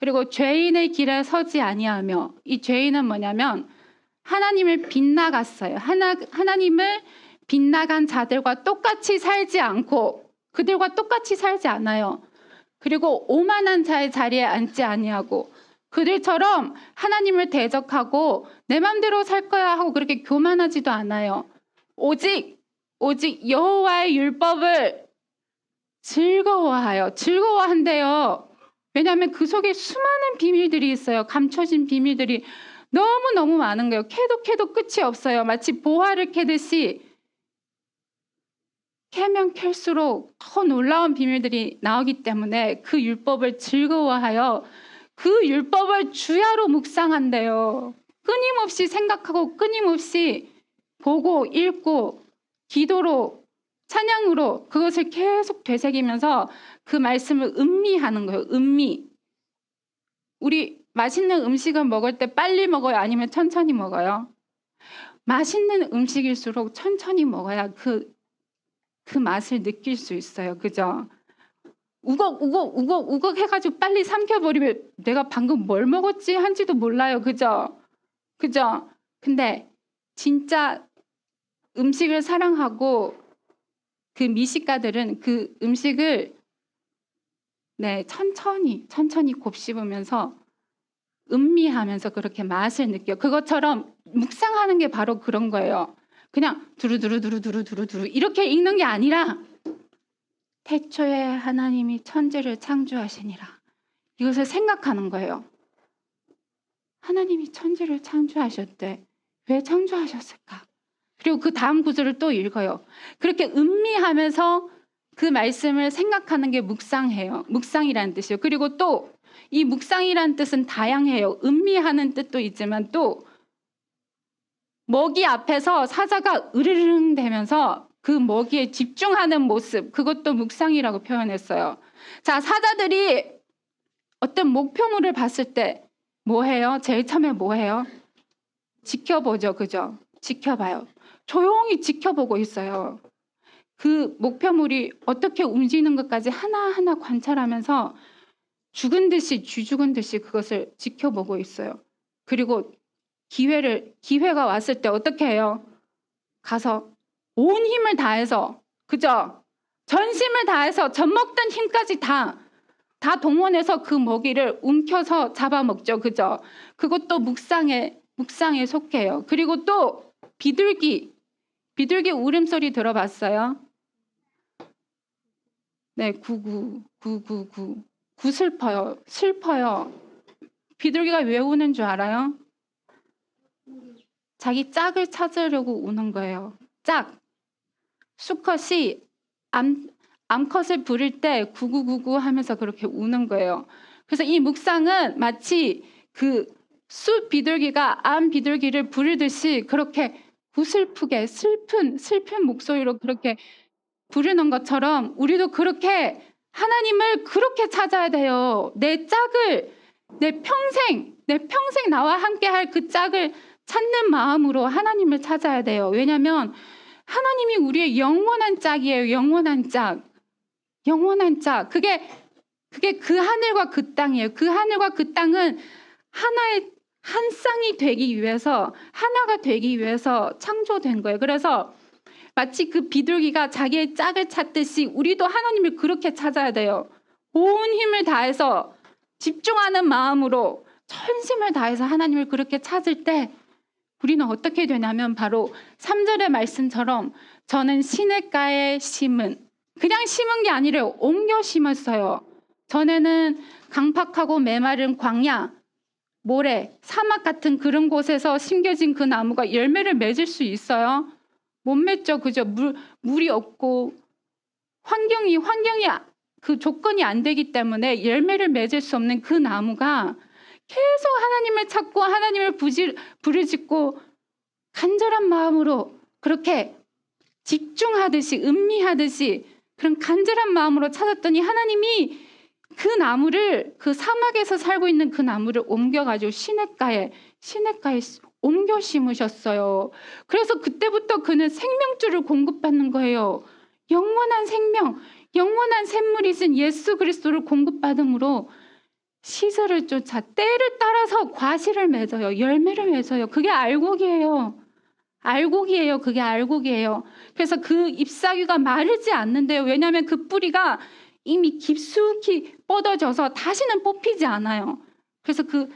[SPEAKER 2] 그리고 죄인의 길에 서지 아니하며, 이 죄인은 뭐냐면 하나님을 빗나갔어요. 하나님을 빗나간 자들과 똑같이 살지 않고 그들과 똑같이 살지 않아요. 그리고 오만한 자의 자리에 앉지 아니하고 그들처럼 하나님을 대적하고 내 맘대로 살 거야 하고 그렇게 교만하지도 않아요. 오직 여호와의 율법을 즐거워한대요. 왜냐하면 그 속에 수많은 비밀들이 있어요. 감춰진 비밀들이 너무너무 많은 거예요. 캐도 끝이 없어요. 마치 보화를 캐듯이 캐면 캘수록 더 놀라운 비밀들이 나오기 때문에 그 율법을 즐거워하여 그 율법을 주야로 묵상한대요. 끊임없이 생각하고 끊임없이 보고 읽고 기도로 찬양으로 그것을 계속 되새기면서 그 말씀을 음미하는 거예요. 음미. 우리 맛있는 음식을 먹을 때 빨리 먹어요? 아니면 천천히 먹어요? 맛있는 음식일수록 천천히 먹어야 그 맛을 느낄 수 있어요. 그죠? 우걱 해가지고 빨리 삼켜버리면 내가 방금 뭘 먹었지 한지도 몰라요. 그죠? 근데 진짜 음식을 사랑하고 그 미식가들은 그 음식을 천천히 곱씹으면서 음미하면서 그렇게 맛을 느껴요. 그것처럼 묵상하는 게 바로 그런 거예요. 그냥 두루두루 이렇게 읽는 게 아니라 태초에 하나님이 천지를 창조하시니라. 이것을 생각하는 거예요. 하나님이 천지를 창조하셨대. 왜 창조하셨을까? 그리고 그 다음 구절을 또 읽어요. 그렇게 음미하면서 그 말씀을 생각하는 게 묵상해요. 묵상이라는 뜻이에요. 그리고 또 이 묵상이라는 뜻은 다양해요. 음미하는 뜻도 있지만 또 먹이 앞에서 사자가 으르릉 대면서 그 먹이에 집중하는 모습, 그것도 묵상이라고 표현했어요. 자, 사자들이 어떤 목표물을 봤을 때 뭐 해요? 제일 처음에 뭐 해요? 지켜보죠. 그죠? 지켜봐요. 조용히 지켜보고 있어요. 그 목표물이 어떻게 움직이는 것까지 하나하나 관찰하면서 쥐죽은 듯이 그것을 지켜보고 있어요. 그리고 기회가 왔을 때 어떻게 해요? 가서 온 힘을 다해서, 그죠? 전심을 다해서 젖먹던 힘까지 다 동원해서 그 먹이를 움켜서 잡아먹죠. 그죠? 그것도 묵상의 묵상에 속해요. 그리고 또 비둘기 울음소리 들어봤어요? 네, 구구구구구. 슬퍼요. 비둘기가 왜 우는 줄 알아요? 자기 짝을 찾으려고 우는 거예요. 짝. 수컷이 암컷을 부를 때 구구구구 하면서 그렇게 우는 거예요. 그래서 이 묵상은 마치 그 수 비둘기가 암 비둘기를 부르듯이 그렇게 구슬프게 슬픈 목소리로 그렇게 부르는 것처럼 우리도 그렇게 하나님을 그렇게 찾아야 돼요. 내 짝을 내 평생 나와 함께 할 그 짝을 찾는 마음으로 하나님을 찾아야 돼요. 왜냐하면 하나님이 우리의 영원한 짝이에요. 영원한 짝. 그게 그 하늘과 그 땅이에요. 그 하늘과 그 땅은 하나의 한 쌍이 되기 위해서 하나가 되기 위해서 창조된 거예요. 그래서 마치 그 비둘기가 자기의 짝을 찾듯이 우리도 하나님을 그렇게 찾아야 돼요. 온 힘을 다해서 집중하는 마음으로 전심을 다해서 하나님을 그렇게 찾을 때 우리는 어떻게 되냐면 바로 3절의 말씀처럼 저는 시냇가에 심은 그냥 심은 게 아니라 옮겨 심었어요. 전에는 강팍하고 메마른 광야, 모래, 사막 같은 그런 곳에서 심겨진 그 나무가 열매를 맺을 수 있어요? 못 맺죠. 그죠? 물이 없고 환경이 그 조건이 안 되기 때문에 열매를 맺을 수 없는 그 나무가 계속 하나님을 찾고 하나님을 부르짖고 간절한 마음으로 그렇게 집중하듯이 음미하듯이 그런 간절한 마음으로 찾았더니 하나님이 그 나무를 그 사막에서 살고 있는 그 나무를 옮겨가지고 시냇가에 옮겨 심으셨어요. 그래서 그때부터 그는 생명줄을 공급받는 거예요. 영원한 생명, 영원한 샘물이신 예수 그리스도를 공급받음으로 시설을 쫓아 때를 따라서 과실을 맺어요. 열매를 맺어요. 그게 알곡이에요. 그게 알곡이에요. 그래서 그 잎사귀가 마르지 않는데요. 왜냐하면 그 뿌리가 이미 깊숙이 뻗어져서 다시는 뽑히지 않아요. 그래서 그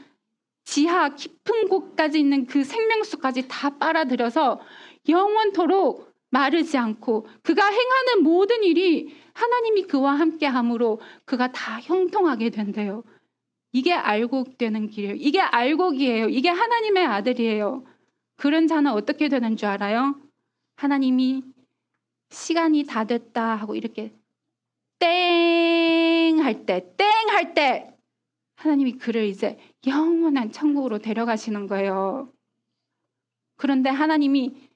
[SPEAKER 2] 지하 깊은 곳까지 있는 그 생명수까지 다 빨아들여서 영원토록 마르지 않고 그가 행하는 모든 일이 하나님이 그와 함께함으로 그가 다 형통하게 된대요. 이게 알곡되는 길이에요. 이게 알곡이에요. 이게 하나님의 아들이에요. 그런 자는 어떻게 되는 줄 알아요? 하나님이 시간이 다 됐다 하고 이렇게 땡 할 때 하나님이 그를 이제 영원한 천국으로 데려가시는 거예요. 그런데 하나님이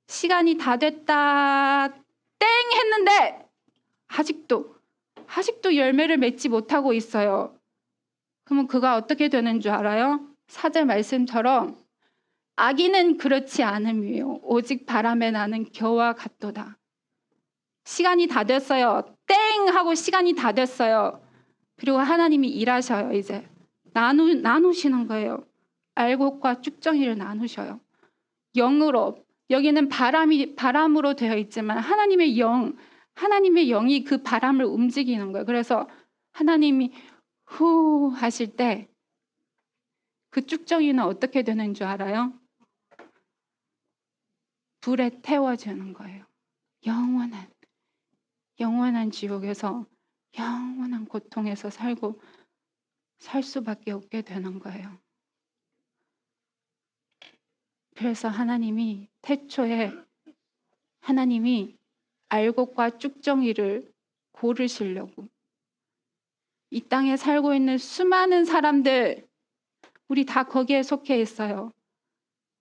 [SPEAKER 2] 시간이 다 됐다 땡 했는데 아직도 열매를 맺지 못하고 있어요. 그러면 그가 어떻게 되는 줄 알아요? 4절 말씀처럼 악인은 그렇지 않음이요 오직 바람에 나는 겨와 같도다. 시간이 다 됐어요. 땡 하고 시간이 다 됐어요. 그리고 하나님이 일하셔요. 이제 나누시는 거예요. 알곡과 쭉정이를 나누셔요. 영으로 여기는 바람으로 되어 있지만 하나님의 영이 그 바람을 움직이는 거예요. 그래서 하나님이 후 하실 때 그 쭉정이는 어떻게 되는 줄 알아요? 불에 태워지는 거예요. 영원한 지옥에서 영원한 고통에서 살 수밖에 없게 되는 거예요. 그래서 하나님이 태초에 하나님이 알곡과 쭉정이를 고르시려고 이 땅에 살고 있는 수많은 사람들 우리 다 거기에 속해 있어요.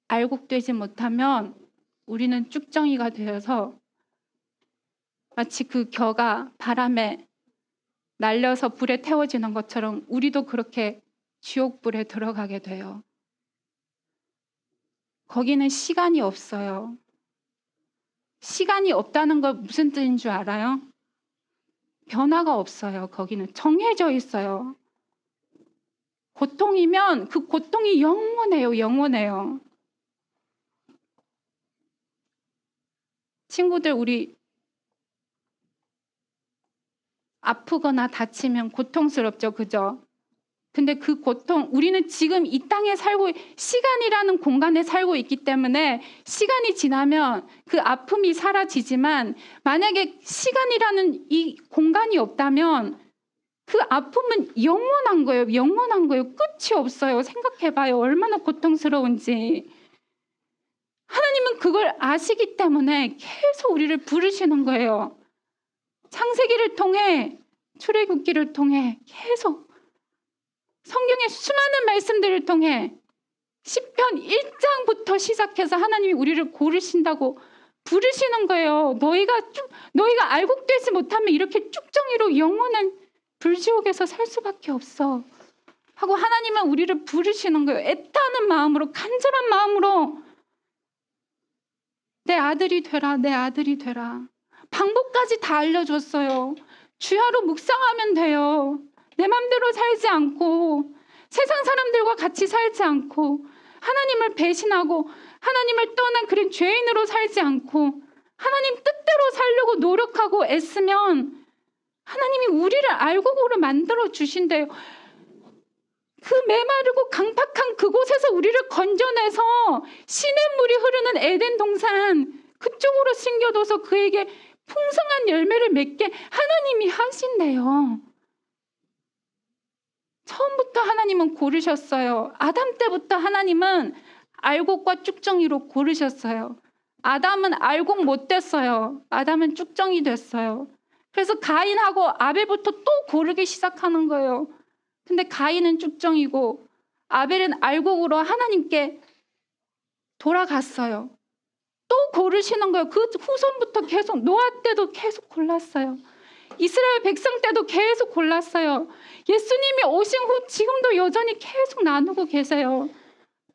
[SPEAKER 2] 알곡되지 못하면 우리는 쭉정이가 되어서 마치 그 겨가 바람에 날려서 불에 태워지는 것처럼 우리도 그렇게 지옥불에 들어가게 돼요. 거기는 시간이 없어요. 시간이 없다는 건 무슨 뜻인 줄 알아요? 변화가 없어요. 거기는 정해져 있어요. 고통이면 그 고통이 영원해요. 친구들 우리 아프거나 다치면 고통스럽죠. 그죠? 근데 그 고통, 우리는 지금 이 땅에 살고, 시간이라는 공간에 살고 있기 때문에 시간이 지나면 그 아픔이 사라지지만, 만약에 시간이라는 이 공간이 없다면 그 아픔은 영원한 거예요. 영원한 거예요. 끝이 없어요. 생각해봐요. 얼마나 고통스러운지. 하나님은 그걸 아시기 때문에 계속 우리를 부르시는 거예요. 창세기를 통해, 출애굽기를 통해 계속 성경의 수많은 말씀들을 통해 시편 1장부터 시작해서 하나님이 우리를 고르신다고 부르시는 거예요. 너희가 알곡되지 못하면 이렇게 쭉정이로 영원한 불지옥에서 살 수밖에 없어 하고 하나님은 우리를 부르시는 거예요. 애타는 마음으로, 간절한 마음으로 내 아들이 되라, 내 아들이 되라. 방법까지 다 알려줬어요. 주야로 묵상하면 돼요. 내 맘대로 살지 않고, 세상 사람들과 같이 살지 않고, 하나님을 배신하고 하나님을 떠난 그런 죄인으로 살지 않고 하나님 뜻대로 살려고 노력하고 애쓰면 하나님이 우리를 알곡으로 만들어 주신대요. 그 메마르고 강팍한 그곳에서 우리를 건져내서 시냇물이 흐르는 에덴 동산 그쪽으로 숨겨둬서 그에게 풍성한 열매를 맺게 하나님이 하신대요. 처음부터 하나님은 고르셨어요. 아담 때부터 하나님은 알곡과 쭉정이로 고르셨어요. 아담은 알곡 못 됐어요. 아담은 쭉정이 됐어요. 그래서 가인하고 아벨부터 또 고르기 시작하는 거예요. 근데 가인은 쭉정이고 아벨은 알곡으로 하나님께 돌아갔어요. 또 고르시는 거예요. 그 후손부터 계속, 노아 때도 계속 골랐어요. 이스라엘 백성 때도 계속 골랐어요. 예수님이 오신 후 지금도 여전히 계속 나누고 계세요.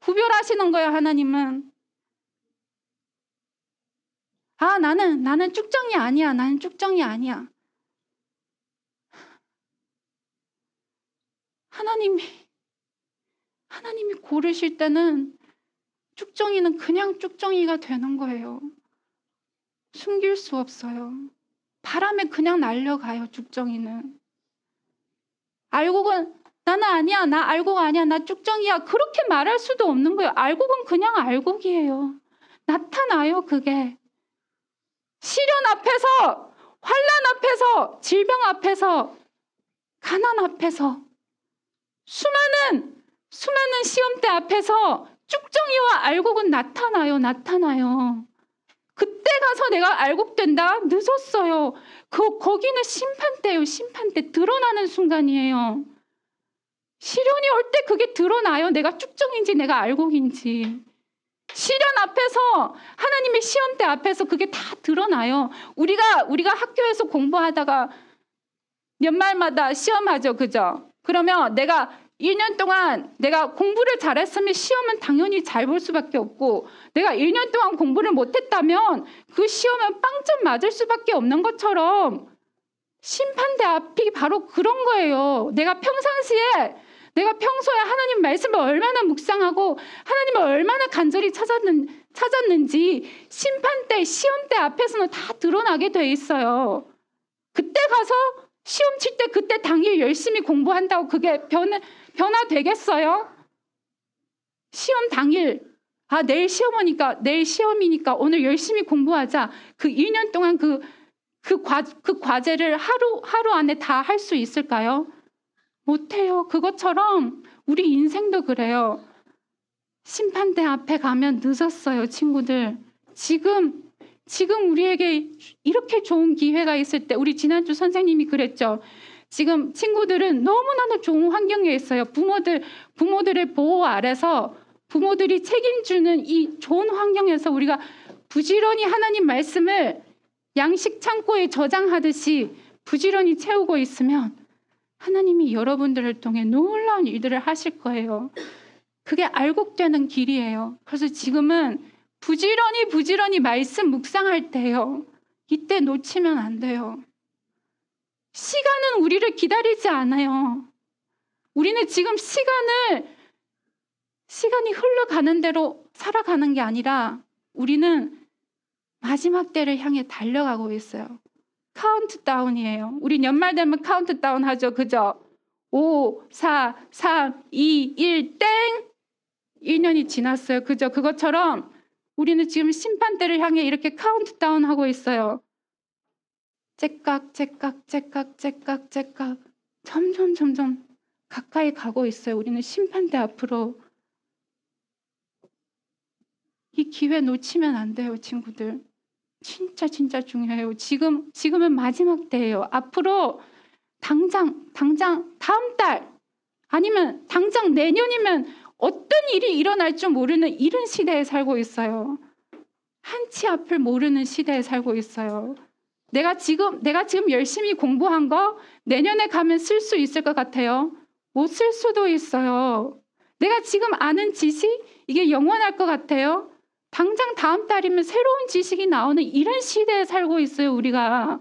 [SPEAKER 2] 구별하시는 거예요, 하나님은. 아, 나는 쭉정이 아니야. 나는 쭉정이 아니야. 하나님이 고르실 때는 쭉정이는 그냥 쭉정이가 되는 거예요. 숨길 수 없어요. 바람에 그냥 날려가요, 쭉정이는. 알곡은 나는 아니야, 나 알곡 아니야, 나 쭉정이야. 그렇게 말할 수도 없는 거예요. 알곡은 그냥 알곡이에요. 나타나요, 그게. 시련 앞에서, 환난 앞에서, 질병 앞에서, 가난 앞에서, 수많은 시험대 앞에서 쭉정이와 알곡은 나타나요. 그때 가서 내가 알곡된다? 늦었어요. 거기는 심판대예요. 심판대. 드러나는 순간이에요. 시련이 올 때 그게 드러나요. 내가 쭉정인지 내가 알곡인지. 시련 앞에서, 하나님의 시험대 앞에서 그게 다 드러나요. 우리가 학교에서 공부하다가 연말마다 시험하죠. 그죠? 그러면 내가 1년 동안 내가 공부를 잘했으면 시험은 당연히 잘 볼 수밖에 없고, 내가 1년 동안 공부를 못했다면 그 시험은 빵점 맞을 수밖에 없는 것처럼 심판대 앞이 바로 그런 거예요. 내가 평소에 하나님 말씀을 얼마나 묵상하고 하나님을 얼마나 간절히 찾았는지 심판대, 시험대 앞에서는 다 드러나게 돼 있어요. 그때 가서 시험 칠 때 그때 당일 열심히 공부한다고 그게 변화되겠어요? 시험 당일, 내일 시험이니까 오늘 열심히 공부하자. 그 1년 동안 그 과제를 하루 안에 다 할 수 있을까요? 못해요. 그것처럼 우리 인생도 그래요. 심판대 앞에 가면 늦었어요, 친구들. 지금 우리에게 이렇게 좋은 기회가 있을 때, 우리 지난주 선생님이 그랬죠. 지금 친구들은 너무나도 좋은 환경에 있어요. 부모들의 보호 아래서 부모들이 책임주는 이 좋은 환경에서 우리가 부지런히 하나님 말씀을 양식 창고에 저장하듯이 부지런히 채우고 있으면 하나님이 여러분들을 통해 놀라운 일들을 하실 거예요. 그게 알곡되는 길이에요. 그래서 지금은 부지런히 말씀 묵상할 때요. 이때 놓치면 안 돼요. 시간은 우리를 기다리지 않아요. 우리는 지금 시간이 흘러가는 대로 살아가는 게 아니라 우리는 마지막 때를 향해 달려가고 있어요. 카운트다운이에요. 우리 연말 되면 카운트다운 하죠. 그죠? 5, 4, 3, 2, 1, 땡! 1년이 지났어요. 그죠? 그것처럼 우리는 지금 심판대를 향해 이렇게 카운트다운 하고 있어요. 째깍, 째깍, 째깍, 째깍, 째깍. 점점 가까이 가고 있어요. 우리는 심판대 앞으로. 이 기회 놓치면 안 돼요, 친구들. 진짜 중요해요. 지금은 마지막 때예요. 앞으로 당장 다음 달 아니면 당장 내년이면 어떤 일이 일어날 줄 모르는 이런 시대에 살고 있어요. 한치 앞을 모르는 시대에 살고 있어요. 내가 지금 열심히 공부한 거 내년에 가면 쓸 수 있을 것 같아요. 못 쓸 수도 있어요. 내가 지금 아는 지식 이게 영원할 것 같아요. 당장 다음 달이면 새로운 지식이 나오는 이런 시대에 살고 있어요. 우리가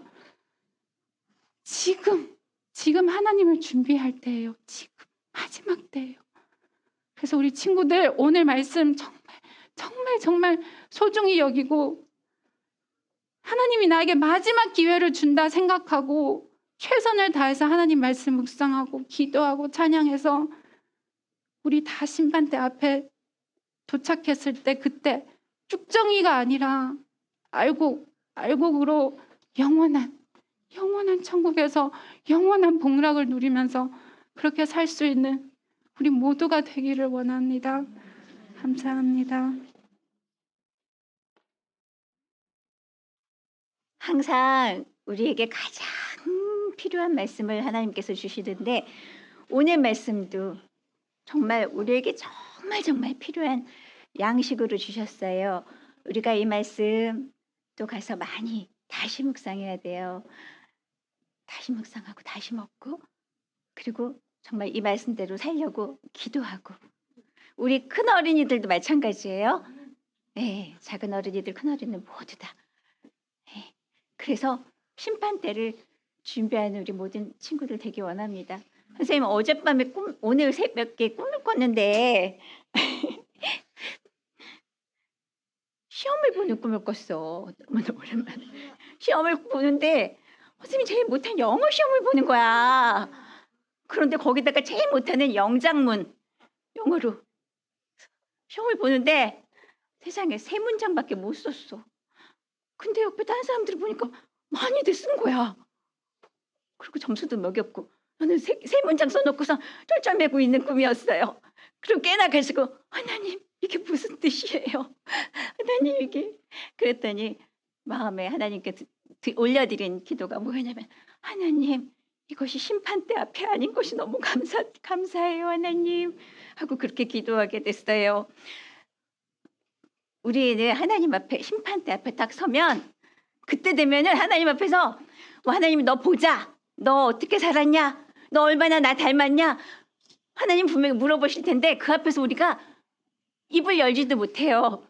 [SPEAKER 2] 지금 하나님을 준비할 때예요. 지금 마지막 때예요. 그래서 우리 친구들 오늘 말씀 정말 소중히 여기고 하나님이 나에게 마지막 기회를 준다 생각하고 최선을 다해서 하나님 말씀 묵상하고 기도하고 찬양해서 우리 다 심판대 앞에 도착했을 때 그때 쭉정이가 아니라 알곡으로 영원한 천국에서 영원한 복락을 누리면서 그렇게 살 수 있는 우리 모두가 되기를 원합니다. 감사합니다.
[SPEAKER 1] 항상 우리에게 가장 필요한 말씀을 하나님께서 주시는데 오늘 말씀도 정말 우리에게 정말 필요한 양식으로 주셨어요. 우리가 이 말씀 또 가서 많이 다시 묵상해야 돼요. 다시 묵상하고 다시 먹고 그리고 정말 이 말씀대로 살려고 기도하고 우리 큰 어린이들도 마찬가지예요. 네, 작은 어린이들 큰 어린이들 모두 다. 네, 그래서 심판대를 준비하는 우리 모든 친구들 되기 원합니다. 선생님 어젯밤에 오늘 새벽에 꿈을 꿨는데 시험을 보는 꿈을 꿨어. 너무 오랜만에. 시험을 보는데 선생님이 제일 못한 영어 시험을 보는 거야. 그런데 거기다가 제일 못하는 영작문 영어로 시험을 보는데 세상에 3문장밖에 못 썼어. 근데 옆에 다른 사람들이 보니까 많이들 쓴 거야. 그리고 점수도 매겼고 나는 세 문장 써놓고서 쩔쩔매고 있는 꿈이었어요. 그리고 깨나가지고 하나님 이게 무슨 뜻이에요? 하나님 이게 그랬더니 마음에 하나님께 올려드린 기도가 뭐냐면 하나님 이것이 심판대 앞에 아닌 것이 너무 감사해요 하나님 하고 그렇게 기도하게 됐어요. 우리는 하나님 앞에 심판대 앞에 딱 서면 그때 되면은 하나님 앞에서 하나님 너 보자. 너 어떻게 살았냐? 너 얼마나 나 닮았냐? 하나님 분명히 물어보실 텐데 그 앞에서 우리가 입을 열지도 못해요.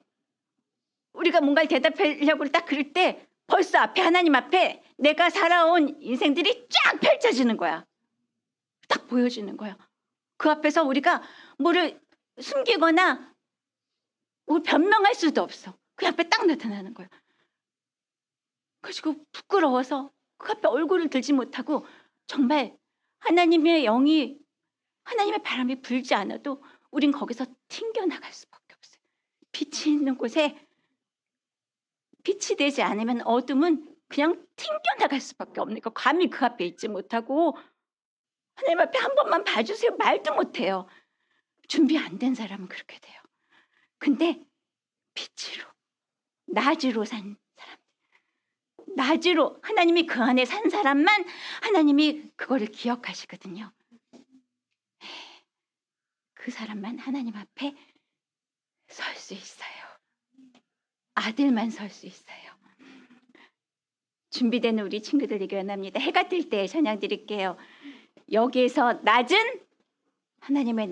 [SPEAKER 1] 우리가 뭔가를 대답하려고 딱 그럴 때 벌써 앞에 하나님 앞에 내가 살아온 인생들이 쫙 펼쳐지는 거야. 딱 보여지는 거야. 그 앞에서 우리가 뭐를 숨기거나 뭐 변명할 수도 없어. 그 앞에 딱 나타나는 거야. 그래서 부끄러워서 그 앞에 얼굴을 들지 못하고 정말 하나님의 영이 하나님의 바람이 불지 않아도 우린 거기서 튕겨나갈 수밖에 없어요. 빛이 있는 곳에 빛이 되지 않으면 어둠은 그냥 튕겨나갈 수밖에 없는 거. 감히 그 앞에 있지 못하고 하나님 앞에 한 번만 봐주세요. 말도 못해요. 준비 안 된 사람은 그렇게 돼요. 근데 빛으로 낮으로 산 사람 낮으로 하나님이 그 안에 산 사람만 하나님이 그거를 기억하시거든요. 그 사람만 하나님 앞에 설 수 있어요. 아들만 설 수 있어요. 준비되는 우리 친구들에게 원합니다. 해가 뜰 때 찬양 드릴게요. 여기에서 낮은 하나님의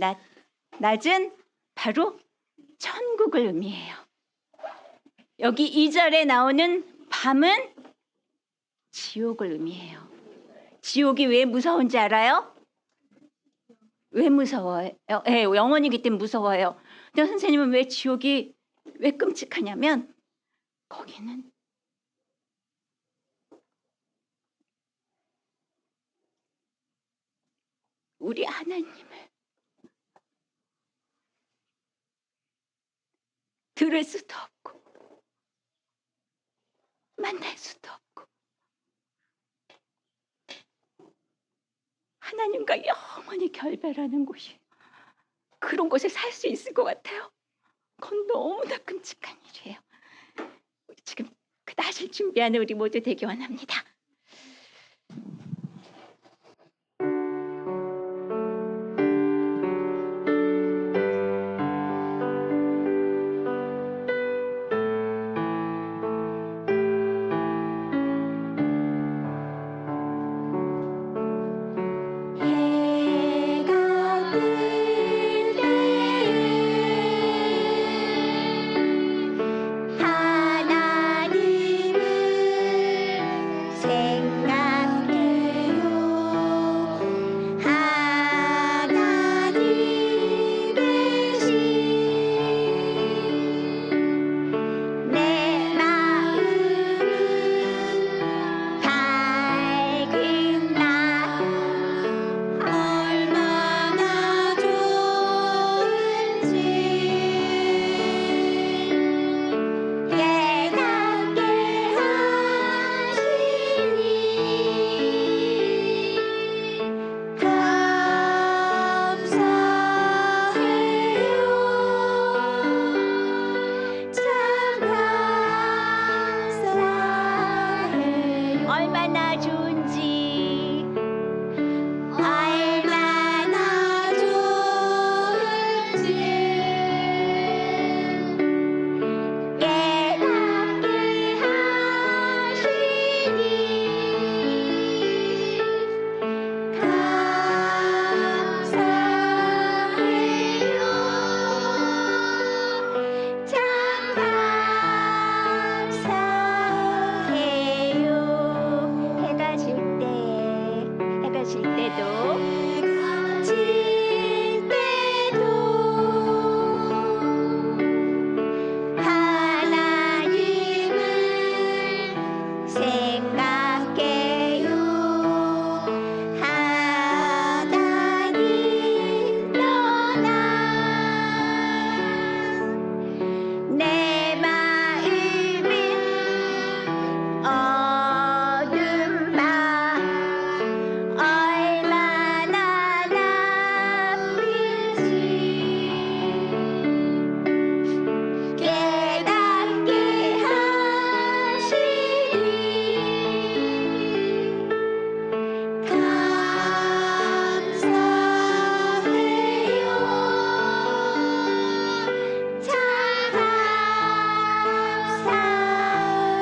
[SPEAKER 1] 낮은 바로 천국을 의미해요. 여기 2절에 나오는 밤은 지옥을 의미해요. 지옥이 왜 무서운지 알아요? 왜 무서워요? 네, 영원이기 때문에 무서워요. 근데 선생님은 왜 지옥이 왜 끔찍하냐면 거기는 우리 하나님을 들을 수도 없고 만날 수도 없고 하나님과 영원히 결별하는 곳이 그런 곳에 살 수 있을 것 같아요. 그건 너무나 끔찍한 일이에요. 우리 지금 그 낮을 준비하는 우리 모두 되기 원합니다. 얼마나 좋은지 얼마나 좋은지 깨닫게 하시니 감사해요. 참 감사해요. 해가 질 때도 하나님을 생각해요. 하나님 떠나 내 마음은 어둠 마 얼마나 나쁜지 깨닫게 하시니 감사해요. 참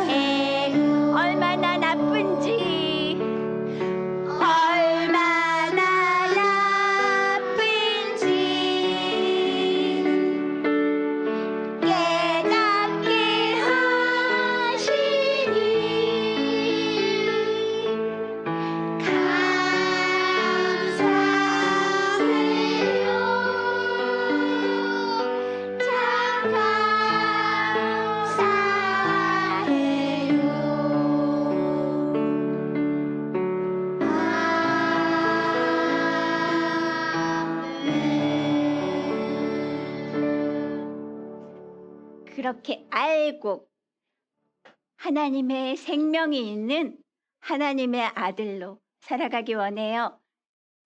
[SPEAKER 1] 감사해요. 얼마나 나쁜지 얼마나 나쁜지 깨닫게 하시니 감사해요. 참 감사해요. 그렇게 알고 하나님의 생명이 있는 하나님의 아들로 살아가기 원해요.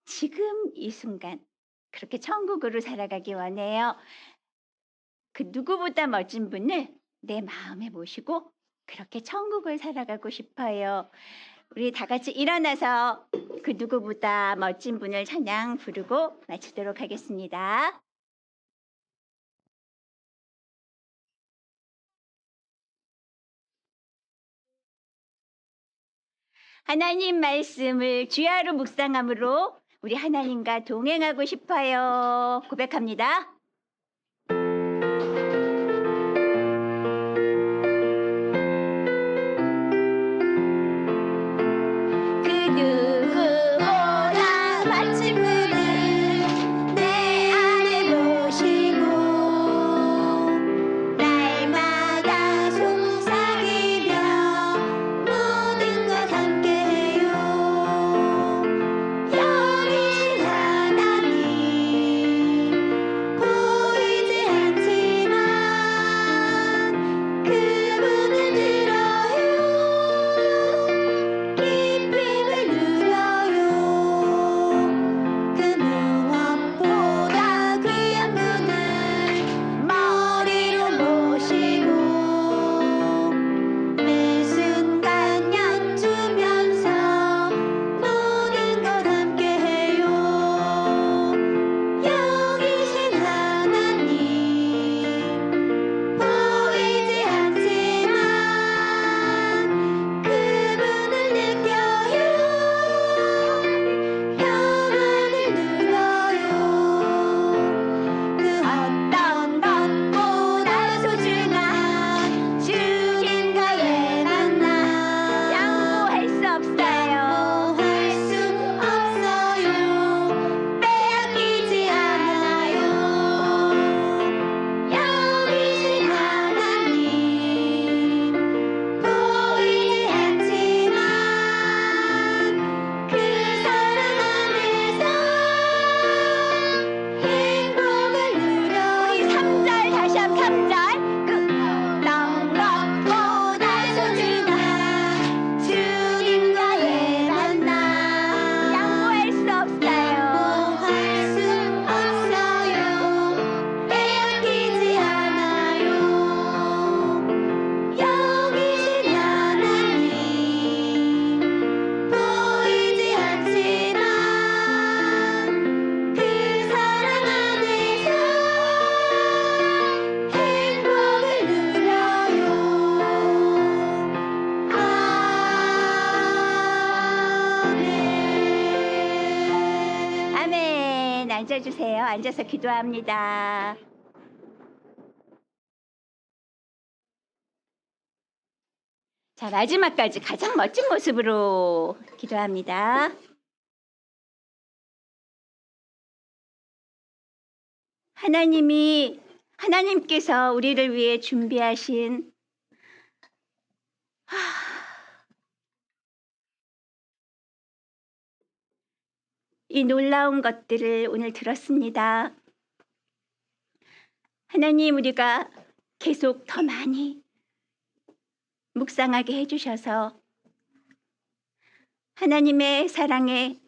[SPEAKER 1] 지금 이 순간 그렇게 천국으로 살아가기 원해요. 그 누구보다 멋진 분을 내 마음에 모시고 그렇게 천국을 살아가고 싶어요. 우리 다 같이 일어나서 그 누구보다 멋진 분을 찬양 부르고 마치도록 하겠습니다. 하나님 말씀을 주야로 묵상함으로 우리 하나님과 동행하고 싶어요. 고백합니다. 그 누구보다 멋진 분을 내 안에 모시고 날마다 속삭이며 모든 것 함께해요. 영원한 앉아주세요. 앉아서 기도합니다. 자, 마지막까지 가장 멋진 모습으로 기도합니다. 하나님께서 우리를 위해 준비하신 이 놀라운 것들을 오늘 들었습니다. 하나님, 우리가 계속 더 많이 묵상하게 해주셔서 하나님의 사랑의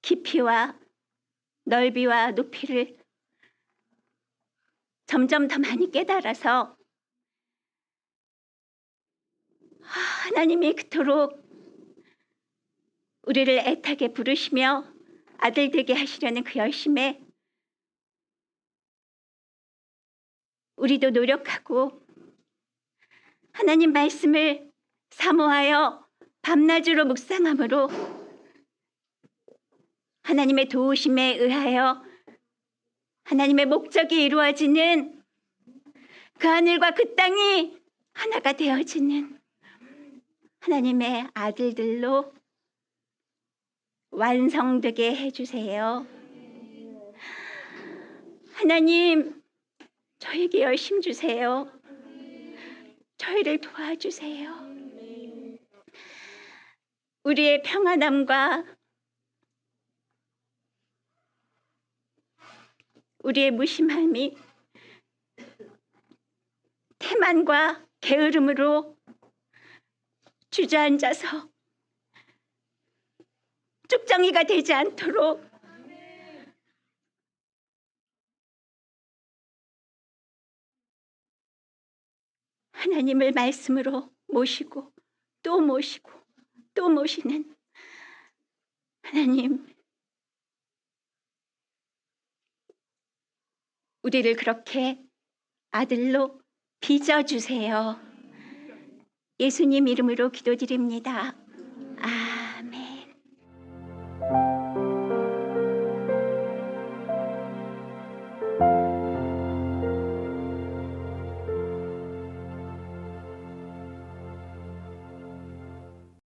[SPEAKER 1] 깊이와 넓이와 높이를 점점 더 많이 깨달아서 하나님이 그토록 우리를 애타게 부르시며 아들 되게 하시려는 그 열심에 우리도 노력하고 하나님 말씀을 사모하여 밤낮으로 묵상함으로 하나님의 도우심에 의하여 하나님의 목적이 이루어지는 그 하늘과 그 땅이 하나가 되어지는 하나님의 아들들로 완성되게 해주세요. 하나님, 저에게 열심 주세요. 저희를 도와주세요. 우리의 평안함과 우리의 무심함이 태만과 게으름으로 주저앉아서 쭉정이가 되지 않도록 하나님을 말씀으로 모시고 또 모시고 또 모시는 하나님, 우리를 그렇게 아들로 빚어주세요. 예수님 이름으로 기도드립니다.